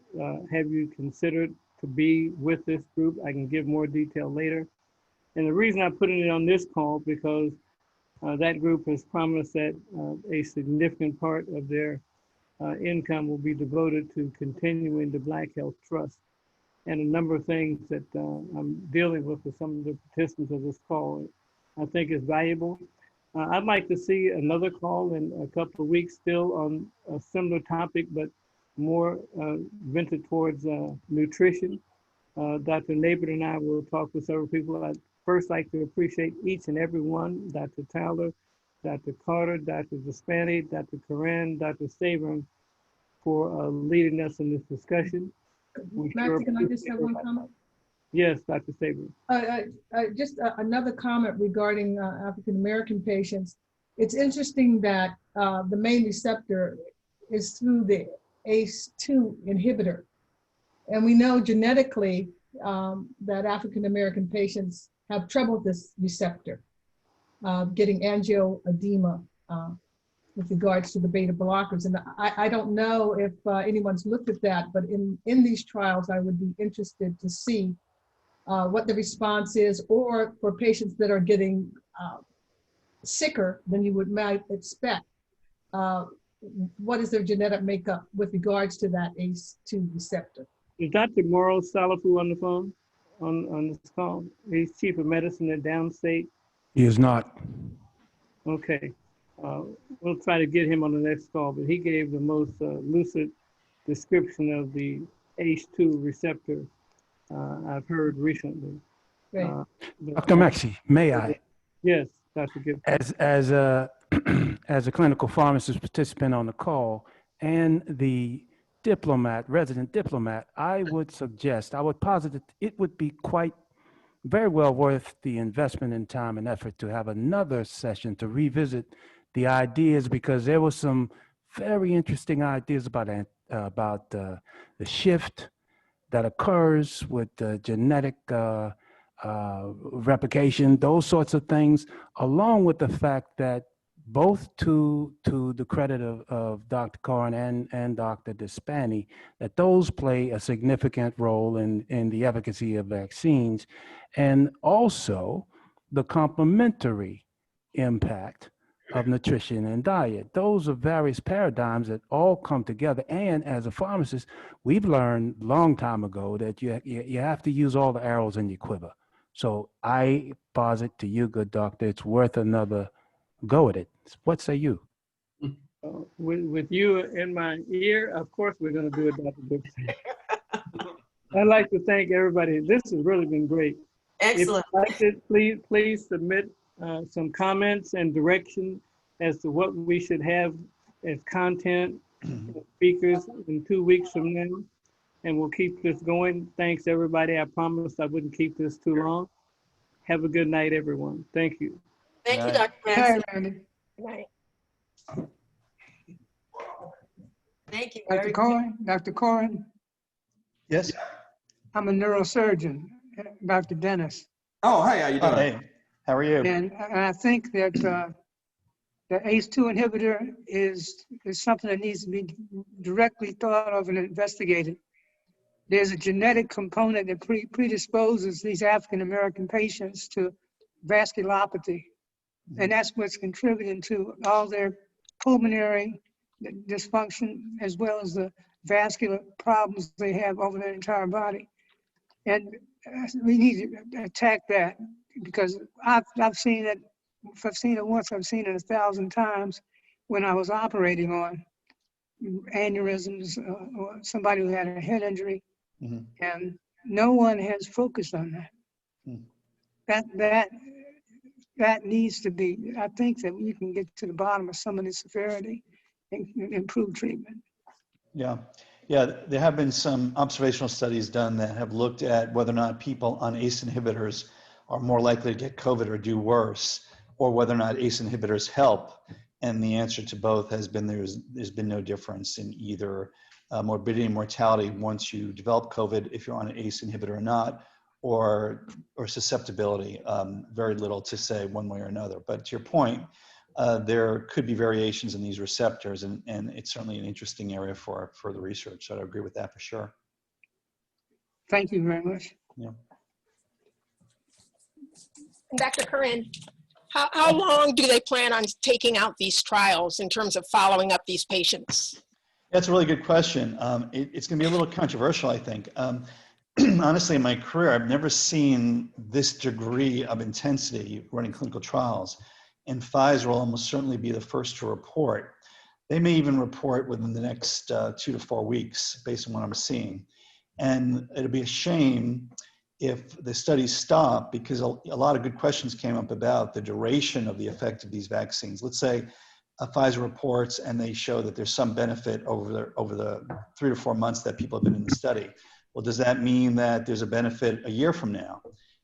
have you considered to be with this group. I can give more detail later. And the reason I'm putting it on this call, because that group has promised that a significant part of their income will be devoted to continuing the Black Health Trust. And a number of things that I'm dealing with some of the participants of this call, I think is valuable. I'd like to see another call in a couple of weeks still on a similar topic, but more vented towards nutrition. Dr. Nabert and I will talk with several people. I'd first like to appreciate each and every one, Dr. Tyler, Dr. Carter, Dr. Despani, Dr. Coren, Dr. Sabin, for leading us in this discussion. Matthew, can I just have one comment? Yes, Dr. Sabin. Just another comment regarding African American patients. It's interesting that the main receptor is through the ACE2 inhibitor. And we know genetically that African American patients have trouble with this receptor, getting angioedema with regards to the beta blockers. And I don't know if anyone's looked at that, but in these trials, I would be interested to see what the response is, or for patients that are getting sicker than you might expect, what is their genetic makeup with regards to that ACE2 receptor? Is Dr. Morrow Salafu on the phone on this call? He's chief of medicine at Downstate. He is not. Okay. We'll try to get him on the next call, but he gave the most lucid description of the ACE2 receptor I've heard recently. Dr. Maxey, may I? Yes, Dr. Gibson. As a clinical pharmacist participant on the call and the resident diplomat, I would suggest, I would posit that it would be very well worth the investment in time and effort to have another session to revisit the ideas, because there were some very interesting ideas about the shift that occurs with genetic replication, those sorts of things, along with the fact that both to the credit of Dr. Coren and Dr. Despani, that those play a significant role in the efficacy of vaccines, and also the complementary impact of nutrition and diet. Those are various paradigms that all come together. And as a pharmacist, we've learned a long time ago that you have to use all the arrows in your quiver. So I posit to you, good doctor, it's worth another go at it. What say you? With you in my ear, of course we're going to do it, Dr. Gibson. I'd like to thank everybody. This has really been great. Excellent. If you liked it, please submit some comments and direction as to what we should have as content speakers in 2 weeks from now. And we'll keep this going. Thanks, everybody. I promised I wouldn't keep this too long. Have a good night, everyone. Thank you. Thank you, Dr. Maxey. Good night. Thank you. Dr. Coren, Dr. Coren, Yes. I'm a neurosurgeon, Dr. Dennis. Oh, hey, how you doing? Hey, how are you? And I think that the ACE2 inhibitor is something that needs to be directly thought of and investigated. There's a genetic component that predisposes these African American patients to vasculopathy. And that's what's contributing to all their pulmonary dysfunction, as well as the vascular problems they have over their entire body. And we need to attack that, because I've seen it. If I've seen it once, I've seen it 1,000 times when I was operating on aneurysms or somebody who had a head injury, Mhm. and no one has focused on that. Hmm. That needs to be. I think that we can get to the bottom of some of the severity and improve treatment. Yeah. Yeah, there have been some observational studies done that have looked at whether or not people on ACE inhibitors are more likely to get COVID or do worse, or whether or not ACE inhibitors help. And the answer to both has been there's been no difference in either morbidity and mortality once you develop COVID, if you're on an ACE inhibitor or not, or susceptibility. Very little to say one way or another. But to your point, there could be variations in these receptors, and it's certainly an interesting area for further research. So I agree with that for sure. Thank you very much. Yeah. Dr. Coren, how long do they plan on taking out these trials in terms of following up these patients? That's a really good question. It's going to be a little controversial, I think. Honestly, in my career, I've never seen this degree of intensity running clinical trials. And Pfizer will almost certainly be the first to report. They may even report within the next 2 to 4 weeks, based on what I'm seeing. And it'll be a shame if the studies stop, because a lot of good questions came up about the duration of the effect of these vaccines. Let's say Pfizer reports and they show that there's some benefit over the 3 to 4 months that people have been in the study. Well, does that mean that there's a benefit a year from now?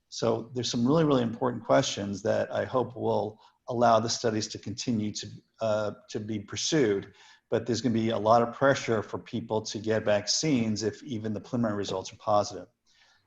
So there's some really, really important questions that I hope will allow the studies to continue to be pursued. But there's going to be a lot of pressure for people to get vaccines if even the preliminary results are positive.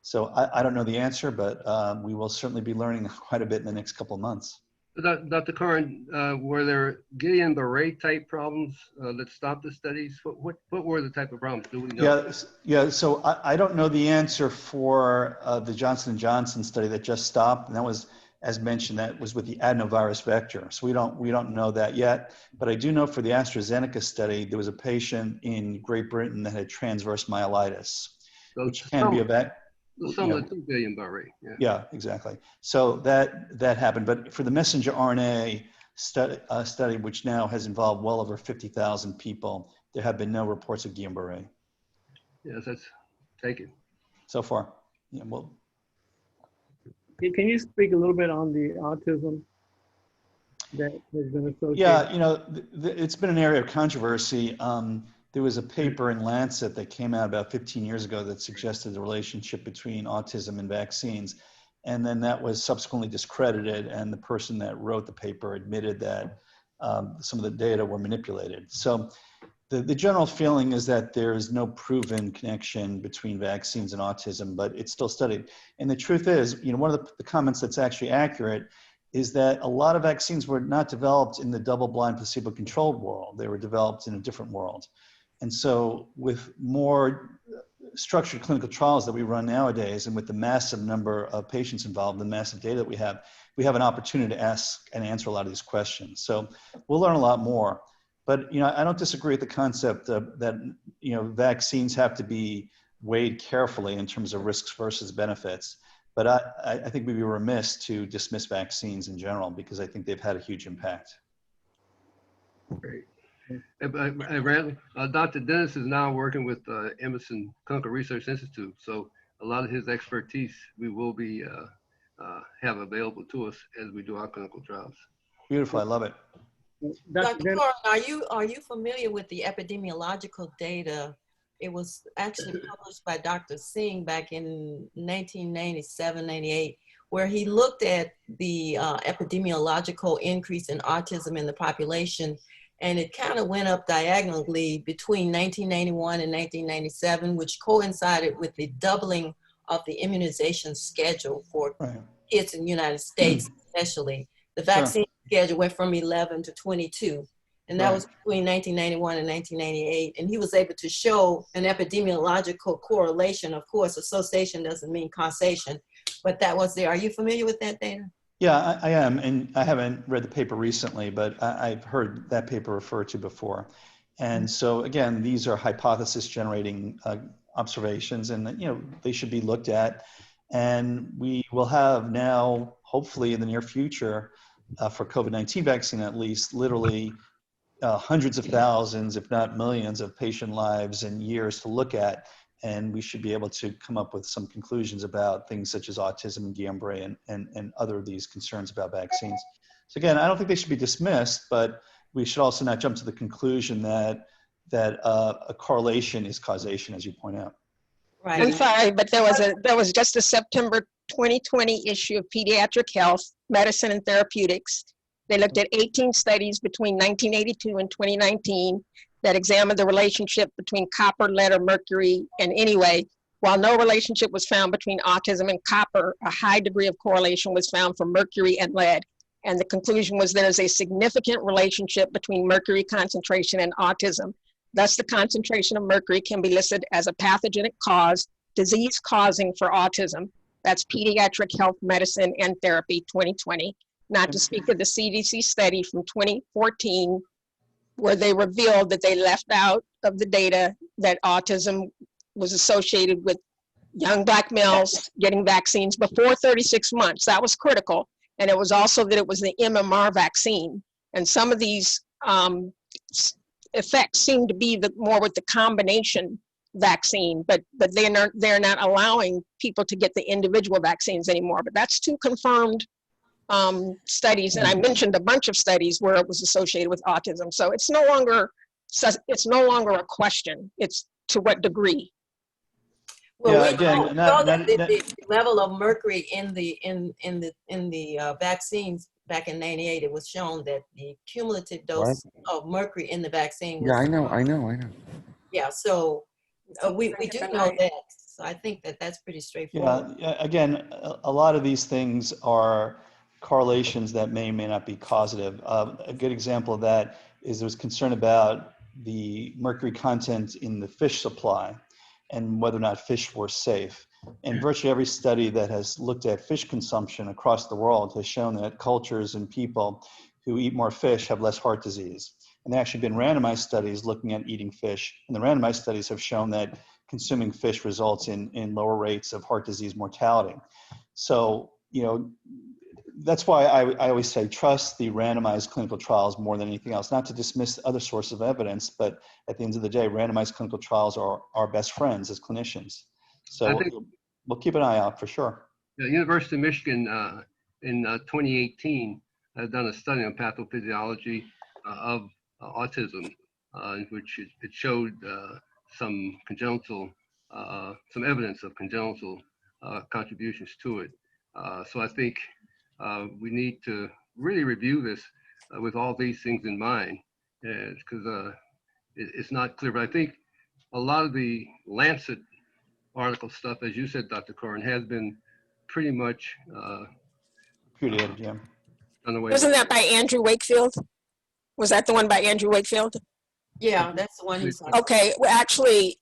So I don't know the answer, but we will certainly be learning quite a bit in the next couple of months. Dr. Coren, were there Guillain-Barré type problems that stopped the studies? What were the type of problems? Do we know? Yeah. So I don't know the answer for the Johnson & Johnson study that just stopped, and that was, as mentioned, that was with the adenovirus vector. So we don't know that yet. But I do know for the AstraZeneca study, there was a patient in Great Britain that had transverse myelitis, which can be a Similar to Guillain-Barré. Yeah, exactly. So that happened. But for the messenger RNA study, which now has involved well over 50,000 people, there have been no reports of Guillain-Barré. Yes, that's taken. So far. Yeah, well. Can you speak a little bit on the autism that has been associated? Yeah, it's been an area of controversy. There was a paper in Lancet that came out about 15 years ago that suggested the relationship between autism and vaccines. And then that was subsequently discredited, and the person that wrote the paper admitted that some of the data were manipulated. So the general feeling is that there is no proven connection between vaccines and autism, but it's still studied. And the truth is, one of the comments that's actually accurate is that a lot of vaccines were not developed in the double-blind placebo-controlled world. They were developed in a different world. And so with more structured clinical trials that we run nowadays, and with the massive number of patients involved, the massive data that we have an opportunity to ask and answer a lot of these questions. So we'll learn a lot more. But I don't disagree with the concept that vaccines have to be weighed carefully in terms of risks versus benefits. But I think we'd be remiss to dismiss vaccines in general, because I think they've had a huge impact. Great. Dr. Dennis is now working with Emerson Clinical Research Institute, so a lot of his expertise we will be have available to us as we do our clinical trials. Beautiful, I love it. Dr. Coren, are you familiar with the epidemiological data? It was actually published by Dr. Singh back in 1997, 98, where he looked at the epidemiological increase in autism in the population. And it kind of went up diagonally between 1991 and 1997, which coincided with the doubling of the immunization schedule for kids in the United States, especially. The vaccine schedule went from 11 to 22. And that was between 1991 and 1998. And he was able to show an epidemiological correlation. Of course, association doesn't mean causation, but that was there. Are you familiar with that data? Yeah, I am, and I haven't read the paper recently, but I've heard that paper referred to before. And so again, these are hypothesis generating observations, and they should be looked at. And we will have now, hopefully in the near future, for COVID-19 vaccine at least, literally hundreds of thousands, if not millions, of patient lives and years to look at. And we should be able to come up with some conclusions about things such as autism and Guillain-Barré and other of these concerns about vaccines. So again, I don't think they should be dismissed, but we should also not jump to the conclusion that a correlation is causation, as you point out. Right. I'm sorry, but there was just a September 2020 issue of Pediatric Health, Medicine and Therapeutics. They looked at 18 studies between 1982 and 2019 that examined the relationship between copper, lead, or mercury. And anyway, while no relationship was found between autism and copper, a high degree of correlation was found for mercury and lead. And the conclusion was there is a significant relationship between mercury concentration and autism. Thus, the concentration of mercury can be listed as a pathogenic cause, disease causing for autism. That's Pediatric Health, Medicine, and Therapy 2020. Not to speak of the CDC study from 2014, where they revealed that they left out of the data that autism was associated with young Black males getting vaccines before 36 months. That was critical. And it was also that it was the MMR vaccine. And some of these effects seem to be more with the combination vaccine, but they're not allowing people to get the individual vaccines anymore. But that's two confirmed studies, and I mentioned a bunch of studies where it was associated with autism. So it's no longer a question. It's to what degree. Well, Yeah, we again, know that the level of mercury in the vaccines back in '98, it was shown that the cumulative dose of mercury in the vaccine was. Yeah, I know. Yeah, so we do know that. So I think that's pretty straightforward. Yeah, again, a lot of these things are correlations that may or may not be causative. A good example of that is there was concern about the mercury content in the fish supply and whether or not fish were safe. And virtually every study that has looked at fish consumption across the world has shown that cultures and people who eat more fish have less heart disease. And there have actually been randomized studies looking at eating fish. And the randomized studies have shown that consuming fish results in lower rates of heart disease mortality. So, that's why I always say trust the randomized clinical trials more than anything else, not to dismiss other sources of evidence, but at the end of the day, randomized clinical trials are our best friends as clinicians. So we'll keep an eye out for sure. The University of Michigan in 2018 has done a study on pathophysiology of autism, in which it showed some evidence of congenital contributions to it. So I think we need to really review this with all these things in mind, because it's not clear. But I think a lot of the Lancet article stuff, as you said, Dr. Coren, has been pretty much repudiated, yeah. Wasn't that by Andrew Wakefield? Was that the one by Andrew Wakefield? Yeah, that's the one he saw. Okay, well, actually,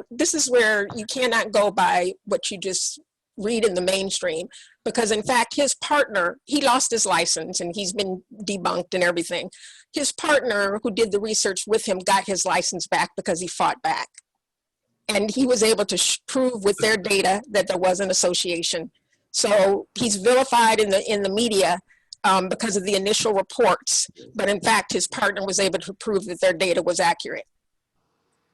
this is where you cannot go by what you just read in the mainstream, because in fact, his partner, he lost his license and he's been debunked and everything. His partner who did the research with him got his license back because he fought back. And he was able to prove with their data that there was an association. So he's vilified in the media because of the initial reports, but in fact, his partner was able to prove that their data was accurate.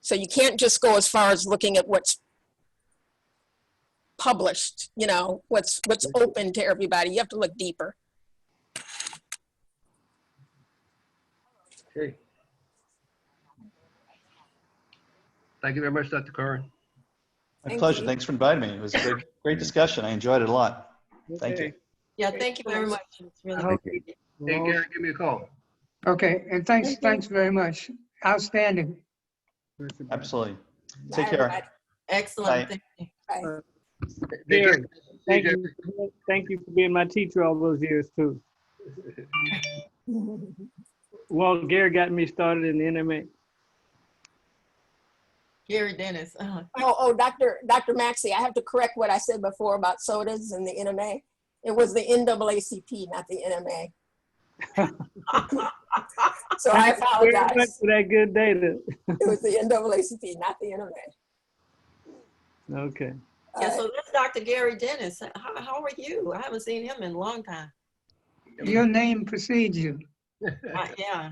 So you can't just go as far as looking at what's published, what's open to everybody. You have to look deeper. Okay. Thank you very much, Dr. Coren. My pleasure. Thanks for inviting me. It was a great discussion. I enjoyed it a lot. Thank you. Yeah, thank you very much. It's really great. Hey, Gary, give me a call. Okay, and thanks very much. Outstanding. Absolutely. Take care. Excellent. Bye. Thank you. Gary, thank you for being my teacher all those years too. Well, Gary got me started in the NMA. Gary Dennis. Dr. Maxey, I have to correct what I said before about sodas and the NMA. It was the NAACP, not the NMA. So I apologize. For that good data. It was the NAACP, not the NMA. Okay. Yeah, so that's Dr. Gary Dennis. How are you? I haven't seen him in a long time. Your name precedes you. Yeah.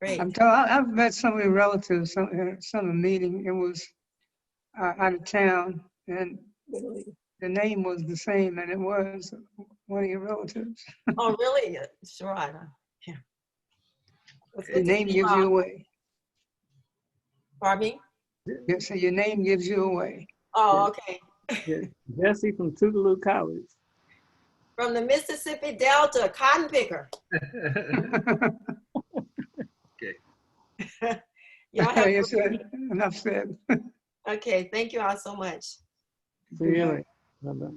Great. I've met some of your relatives, some meeting. It was out of town, and the name was the same, and it was one of your relatives. Oh, really? Sure. Yeah. Your name gives you away. Pardon me? Yeah, so your name gives you away. Oh, okay. Yeah. Jesse from Tougaloo College. From the Mississippi Delta, cotton picker. Okay. Y'all have Yes, enough said. okay. Thank you all so much. See you later. Bye-bye.